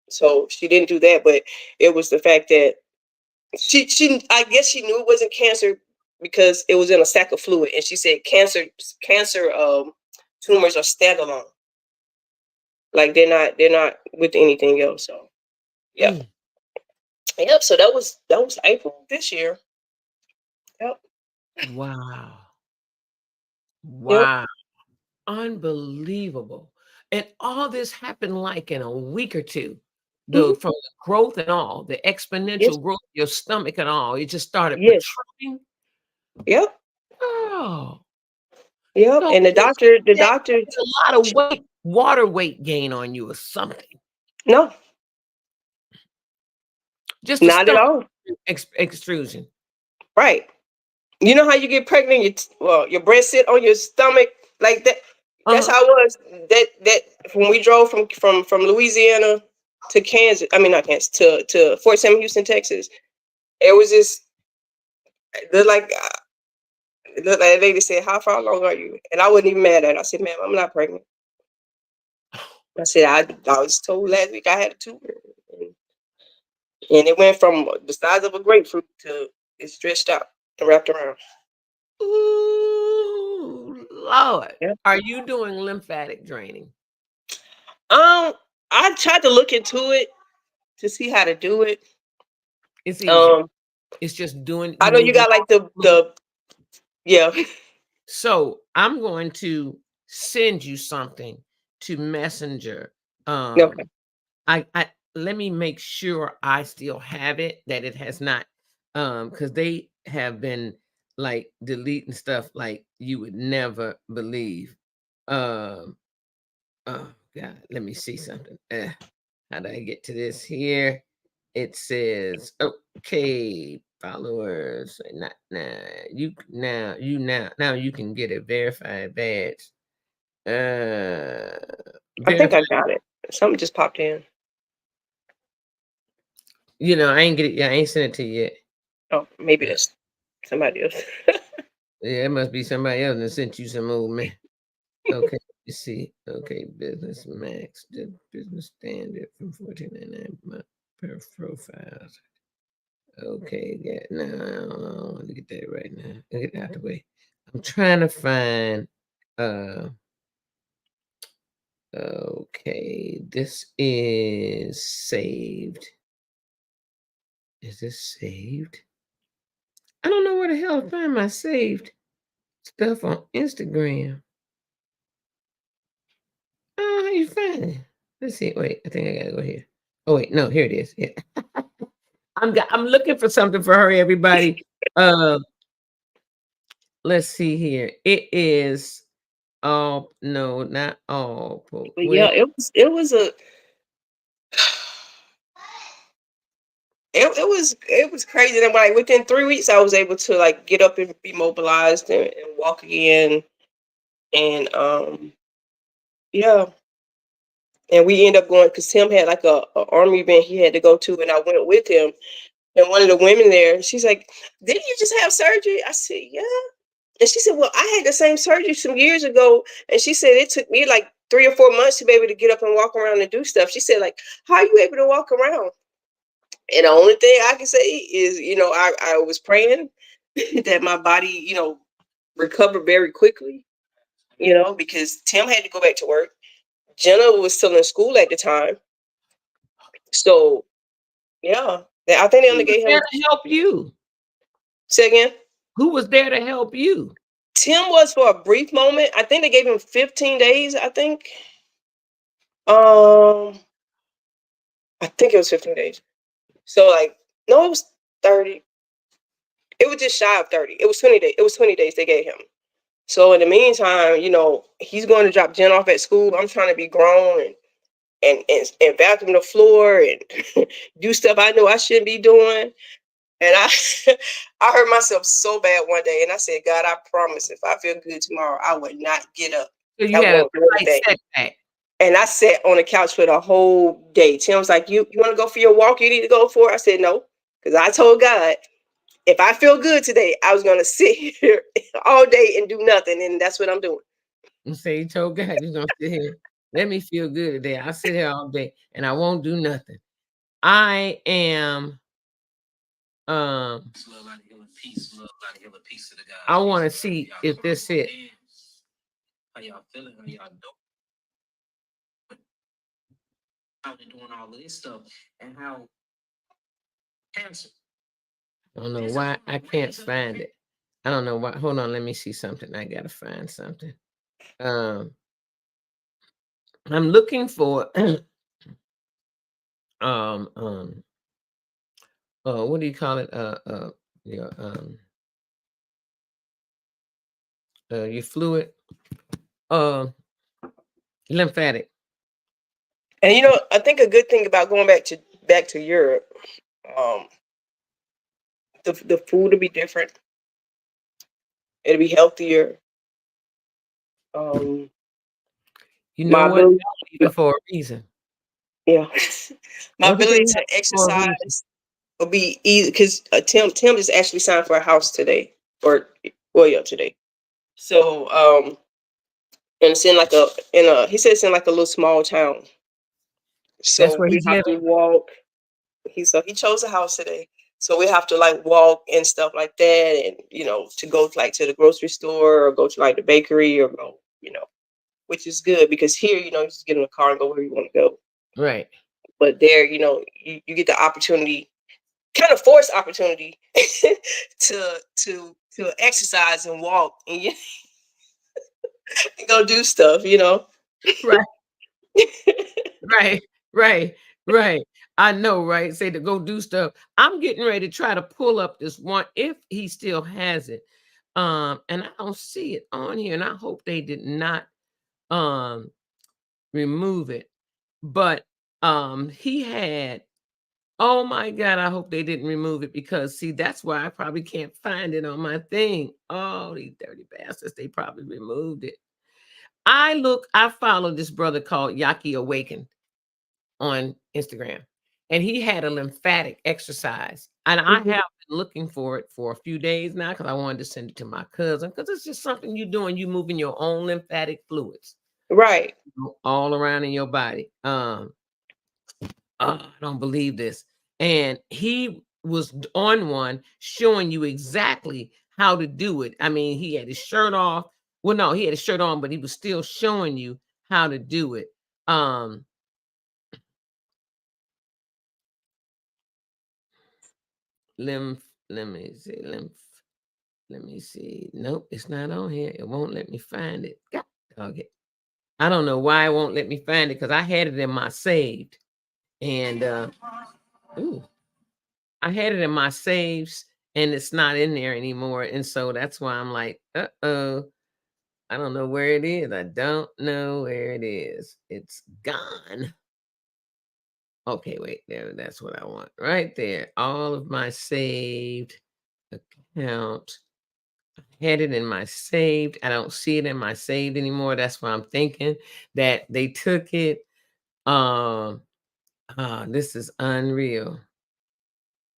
So she didn't do that, but it was the fact that she I guess she knew it wasn't cancer because it was in a sac of fluid, and she said cancer tumors are standalone, like they're not with anything else. So yeah, Mm. yep. So that was April this year. Yep, Wow. yep. Wow. Unbelievable. And all this happened like in a week or two. The Hmm. from the growth and all, the Yes. exponential growth, your stomach and all, it just started Yes. protruding. Yep. Oh, Yep. so And the you doctor, the had doctor, a lot of weight, water weight gain on you or something. no, Just a not at stomach all. extrusion. Right. You know how you get pregnant? Your breast sit on your stomach like that. That's Uh-huh. how it was. That when we drove from Louisiana to Kansas. I mean, not Kansas to Fort Sam Houston, Texas. It was just looked like a lady said, "How far along are you?" And I wasn't even mad at it. I said, "Ma'am, I'm not pregnant." I said, "I was told last week I had a tumor, and it went from the size of a grapefruit to it's stretched out and wrapped around." Ooh, Lord. Yeah. Are you doing lymphatic draining? Um, I tried to look into it to see how to do it. It's easy. Um, It's just doing I you know you moving got like all the the fluid. the yeah. So I'm going to send you something to Messenger. Okay. I let me make sure I still have it, that it has not because they have been like deleting stuff like you would never believe. Um oh God, let me see something. How do I get to this here? It says, okay, followers. Not now. Now you can get a verified badge. I think I Verified. got it. Something just popped in. I ain't get it. Yeah, I ain't sent it to you yet. Oh, maybe that's somebody else. Yeah, it must be somebody else that sent you some old man. Okay, you see. Okay, business max, the business standard from 14.99 per profile. Okay, yeah, no, I don't want to get that right now. Get out the way. I'm trying to find. Uh, okay, this is saved. Is this saved? I don't know where the hell to find my saved stuff on Instagram. Oh, how you find it? Let's see. Wait, I think I gotta go here. Oh wait, no, here it is. Yeah, I'm looking for something for her, everybody. Uh, let's see here. It is all no, not all. But yeah, Wait, it was crazy. And like within 3 weeks, I was able to like get up and be mobilized and walk again. And yeah, and we ended up going because Tim had like a army event he had to go to, and I went with him. And one of the women there, she's like, "Didn't you just have surgery?" I said, "Yeah." And she said, "Well, I had the same surgery some years ago." And she said it took me like 3 or 4 months to be able to get up and walk around and do stuff. She said, like, "How are you able to walk around?" And the only thing I can say is, I was praying that my body, recover very quickly, because Tim had to go back to work. Jenna was still in school at the time. So, yeah. I think they who only was gave there him, to help you? say again, Who was there to help you? Tim was for a brief moment. I think they gave him 15 days, I think. Um, I think it was 15 days. So, like, no, it was 30. It was just shy of 30. It was 20 days. It was 20 days they gave him. So in the meantime, he's going to drop Jen off at school. I'm trying to be grown and vacuum the floor and do stuff I know I shouldn't be doing. And I I hurt myself so bad one day, and I said, God, I promise if I feel good tomorrow, I would not get up. So I you had a won't do slight anything. setback. And I sat on the couch for the whole day. Tim was like, you want to go for your walk you need to go for? I said, no. Because I told God, if I feel good today, I was going to sit here all day and do nothing. And that's what I'm doing. And say you told God you're gonna sit here. Let me feel good today. I'll sit here all day and I won't do nothing. I am I want to see if this it. How y'all feeling? How y'all doing all of this stuff and how cancer. I don't know why I can't find it. I don't know why. Hold on, let me see something. I gotta find something. Um, I'm looking for um um what do you call it? Your your fluid, uh, lymphatic. And I think a good thing about going back to Europe, um, the food will be different. It'll be healthier. Um, You know my what? ability, They're leaving for a reason. yeah, my What did they ability have to for a reason? exercise will be easy because Tim just actually signed for a house today, or well, yeah, today. So and it's in like he said it's in like a little small town. That's So where we he's have to living. walk. He chose a house today, so we have to like walk and stuff like that, and to go like to the grocery store or go to like the bakery or go, which is good because here, you just get in the car and go where you want to go. Right. But there, you get the opportunity, kind of forced opportunity, to exercise and walk and go do stuff. Right. Right. Right. Right. I know, right? Say to go do stuff. I'm getting ready to try to pull up this one if he still has it. And I don't see it on here, and I hope they did not um remove it. But he had, oh my God, I hope they didn't remove it because see, that's why I probably can't find it on my thing. Oh, these dirty bastards, they probably removed it. I followed this brother called Yaki Awakened on Instagram, and he had a lymphatic exercise. And I have Mhm. been looking for it for a few days now because I wanted to send it to my cousin because it's just something you're doing, you moving your own lymphatic fluids Right. all around in your body. I don't believe this. And he was on one showing you exactly how to do it. I mean, he had his shirt off. Well, no, he had his shirt on, but he was still showing you how to do it. Um, lymph, let me see, lymph, let me see. Nope, it's not on here. It won't let me find it. God dog it. I don't know why it won't let me find it because I had it in my saved. And ooh, I had it in my saves and it's not in there anymore. And so that's why I'm like, uh-oh, I don't know where it is. I don't know where it is. It's gone. Okay, wait, there, that's what I want. Right there. All of my saved account. I had it in my saved. I don't see it in my saved anymore. That's why I'm thinking that they took it. Um, this is unreal.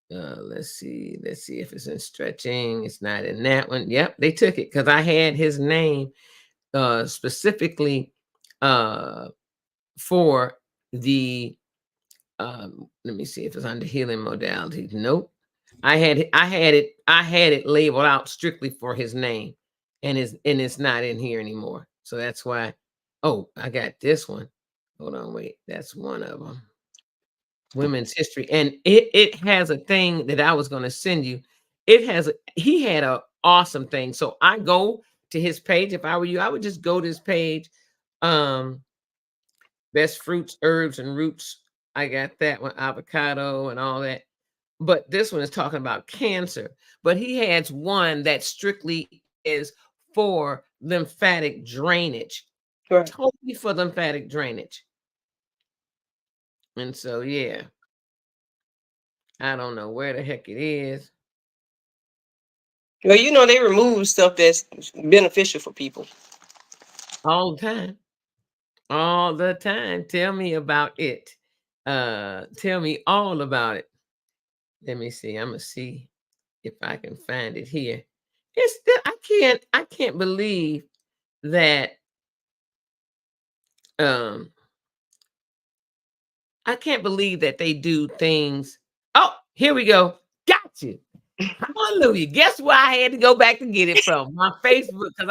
Let's see if it's in stretching. It's not in that one. Yep, they took it because I had his name specifically uh for the let me see if it's under healing modalities. Nope. I had it labeled out strictly for his name, and it's not in here anymore. So that's why. Oh, I got this one. Hold on, wait. That's one of them. Women's history, and it has a thing that I was going to send you. He had a awesome thing. So I go to his page. If I were you, I would just go to his page. Um, best fruits, herbs, and roots. I got that one, avocado and all that. But this one is talking about cancer. But he has one that strictly is for lymphatic drainage, Right. totally for lymphatic drainage. And so, yeah, I don't know where the heck it is. Well, they remove stuff that's beneficial for people. All the time. All the time. Tell me about it. Tell me all about it. Let me see. I'm gonna see if I can find it here. It's still I can't believe that um I can't believe that they do things. Oh, here we go. Got you. Hallelujah. Guess where I had to go back to get it from? My Facebook, because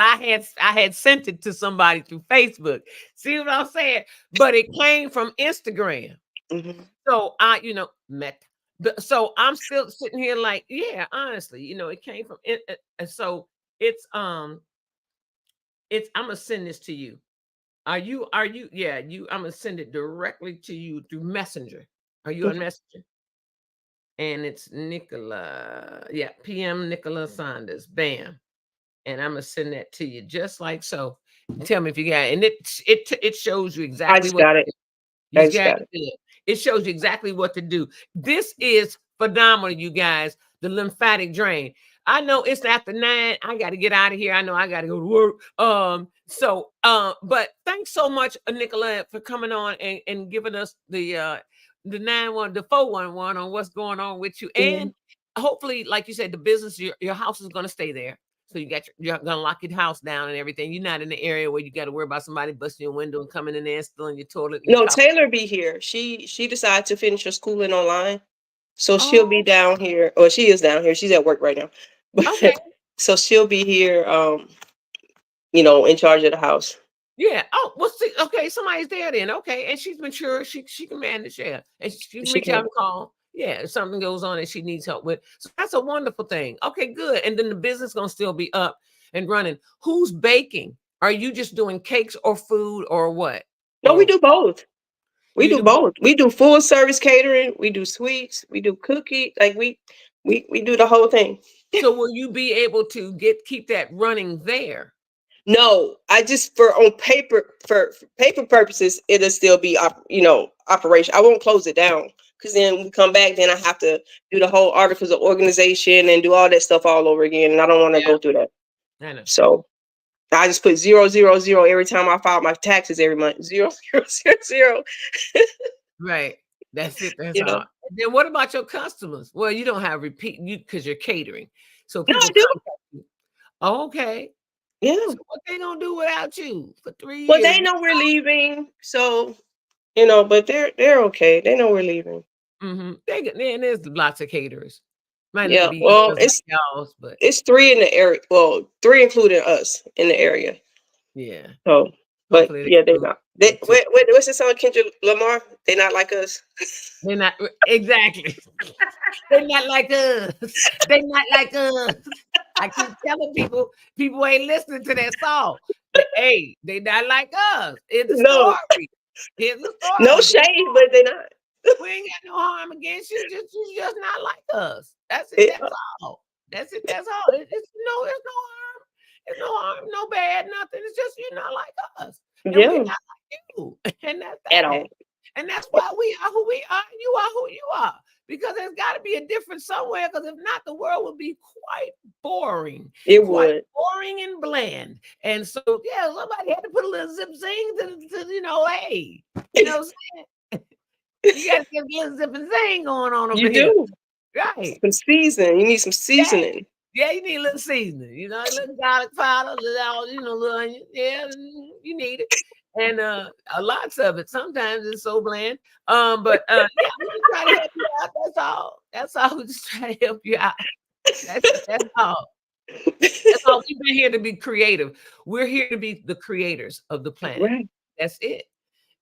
I had sent it to somebody through Facebook. See what I'm saying? But it came from Instagram. Hmm. So met. So I'm still sitting here like, yeah, honestly, it came from it. So it's it's I'm gonna send this to you. Are you yeah, you I'm gonna send it directly to you through Messenger. Are you on Messenger? And it's Nicola. Yeah, PM Nicola Saunders. Bam. And I'm gonna send that to you just like so. Tell me if you got it. And it shows you I exactly just what got it. to do. I You just got got it. it. It shows you exactly what to do. This is phenomenal, you guys. The lymphatic drain. I know it's after 9. I got to get out of here. I know I got to go to work. But thanks so much, Nicolette, for coming on and giving us the 9-1, the 411 on what's going on with you. Yeah. And hopefully, like you said, the business, your house is going to stay there. So you're gonna lock your house down and everything. You're not in the area where you got to worry about somebody busting your window and coming in there and stealing your toilet and your No, cup. Taylor be here. She decided to finish her schooling online. So she'll be Oh, down here, or she is down here. She's at work right now. okay. But so she'll be here, in charge of the house. Yeah. Oh, well, see, okay, somebody's there then. Okay. And she's mature. She can manage, yeah. And she can She reach out can. and call. Yeah, if something goes on that she needs help with. So that's a wonderful thing. Okay, good. And then the business gonna still be up and running. Who's baking? Are you just doing cakes or food or what? No, we Or do both. We you do do both? both. We do full service catering. We do sweets. We do cookie. Like we do the whole thing. So will you be able to keep that running there? No, I just for paper purposes, it'll still be operation. I won't close it down because then we come back, then I have to do the whole articles of organization and do all that stuff all over again, and I don't want to Yeah, go through that. I know. So I just put 000 every time I file my taxes every month. 000. Right. That's it. That's You know. all. Then what about your customers? Well, you don't have repeat you because you're catering. So No, I people do. contact you. Oh, okay. Yeah. So what they gonna do without you for 3 Well, years? they know we're leaving, so but they're okay. They know we're leaving. Then there's lots of caterers. Might not Yeah. be Well, yours like y'all's, but it's three in the area. Well, three including us in the area. yeah. So, but Hopefully yeah, they they're do not. They, too. what's the song, Kendrick Lamar? They're not like us. They're not exactly. They're not like us. They're not like us. I keep telling people ain't listening to that song. Hey, they not like us. Here's the No, story. Here's the no story. shade, but they're not. We ain't got no harm against you. You just not like us. That's it. Yeah, That's all. That's it. That's all. It's no harm. It's no harm, no bad, nothing. It's just you're not like us, and we're yeah, not like you, and that's at that. all. And that's why we are who we are. And you are who you are. Because there's got to be a difference somewhere. Because if not, the world would be It quite would. boring and bland. And so, yeah, somebody had to put a little zip zing to hey, what I'm saying? You got to get a little zip and zing going on over You here. do. Right. Some seasoning. You need some Yeah. seasoning. Yeah, you need a little seasoning, a little garlic powder, a little onion. Yeah, you need it. And lots of it. Sometimes it's so bland. Yeah, we just try to help you out. That's all. That's all. We just try to help you out. That's it. That's all. That's all. We've been here to be creative. We're here to be the creators of the planet. Right. That's it.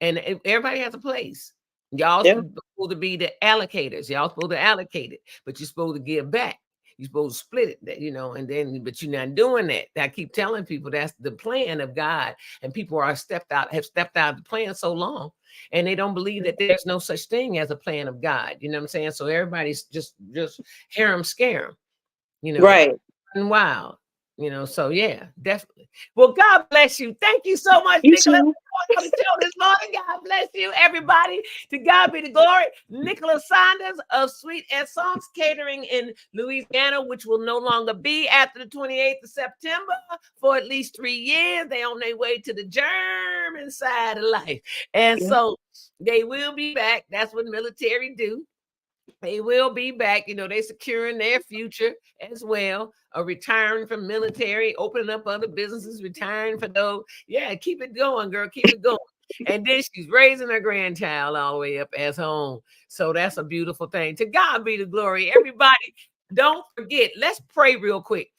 And everybody has a place. Y'all Yeah. supposed to be the allocators. Y'all supposed to allocate it, but you're supposed to give back. You're supposed to split it, and then, but you're not doing that. I keep telling people that's the plan of God, and people have stepped out of the plan so long, and they don't believe that there's no such thing as a plan of God. You know what I'm saying? So everybody's just hear them, scare them, Right. and wow. So yeah, definitely. Well, God bless you. Thank you so much, You Nicholas, too. for coming on the show this morning. God bless you, everybody. To God be the glory. Nicholas Saunders of Sweet and Songs Catering in Louisiana, which will no longer be after the 28th of September for at least 3 years. They on their way to the German side of life. And Yeah. so they will be back. That's what military do. They will be back. They securing their future as well. Retiring from military, opening up other businesses, retiring for those. Yeah, keep it going, girl. Keep it going. And then she's raising her grandchild all the way up as home. So that's a beautiful thing. To God be the glory. Everybody, don't forget. Let's pray real quick.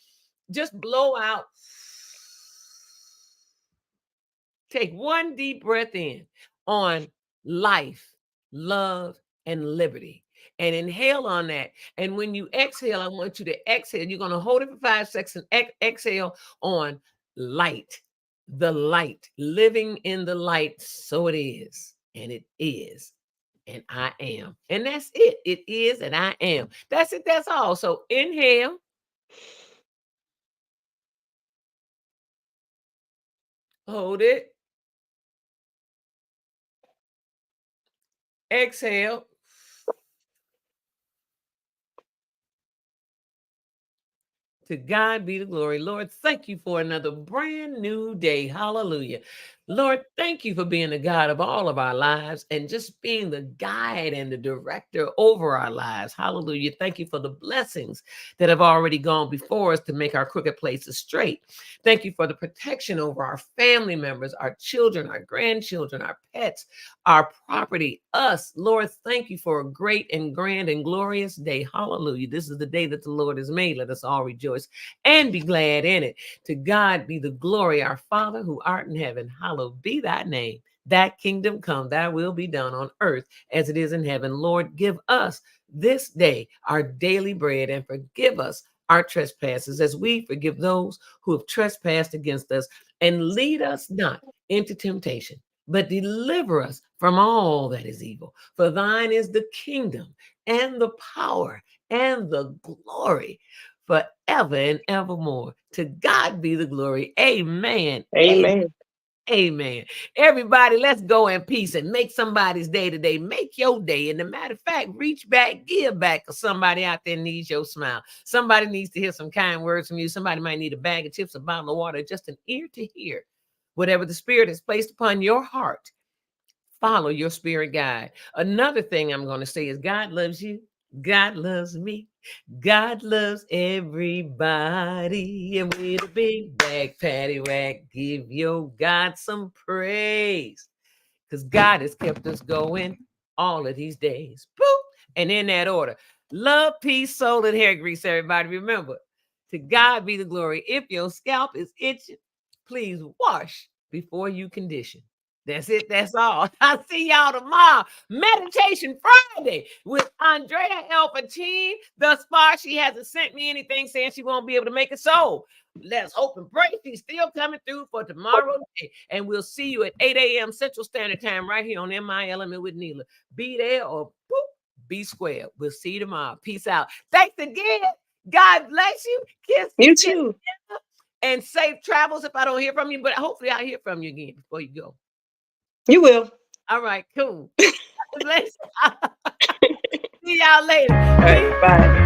Just blow out. Take one deep breath in on life, love, and liberty. And inhale on that. And when you exhale, I want you to exhale. You're going to hold it for 5 seconds and exhale on light, the light, living in the light. So it is, and it is, and I am. And that's it. It is, and I am. That's it. That's all. So inhale, hold it, exhale. To God be the glory. Lord, thank you for another brand new day. Hallelujah. Lord, thank you for being the God of all of our lives and just being the guide and the director over our lives. Hallelujah. Thank you for the blessings that have already gone before us to make our crooked places straight. Thank you for the protection over our family members, our children, our grandchildren, our pets, our property, us. Lord, thank you for a great and grand and glorious day. Hallelujah. This is the day that the Lord has made. Let us all rejoice and be glad in it. To God be the glory, our Father who art in heaven. Hallowed be thy name. That kingdom come, thy will be done on earth as it is in heaven. Lord, give us this day our daily bread and forgive us our trespasses as we forgive those who have trespassed against us. And lead us not into temptation, but deliver us from all that is evil. For thine is the kingdom and the power and the glory forever and evermore. To God be the glory. Amen. Amen. Amen. Everybody, let's go in peace and make somebody's day today. Make your day. And the matter of fact, reach back, give back, because somebody out there needs your smile. Somebody needs to hear some kind words from you. Somebody might need a bag of chips, a bottle of water, just an ear to hear. Whatever the Spirit has placed upon your heart, follow your spirit guide. Another thing I'm going to say is God loves you. God loves me. God loves everybody. And with a big bag, patty whack, give your God some praise. Because God has kept us going all of these days. Boop. And in that order, love, peace, soul, and hair grease, everybody. Remember, to God be the glory. If your scalp is itching, please wash before you condition. That's it. That's all. I'll see y'all tomorrow. Meditation Friday with Andrea Elfatine. Thus far, she hasn't sent me anything saying she won't be able to make it. So let's hope and pray she's still coming through for tomorrow day. And we'll see you at 8 a.m. Central Standard Time right here on MI Element with Neela. Be there or boop, be square. We'll see you tomorrow. Peace out. Thanks again. God bless you. Kiss, You kiss, too. and safe travels if I don't hear from you. But hopefully I'll hear from you again before you go. You will. All right, cool. Let's see y'all later. All right. Bye.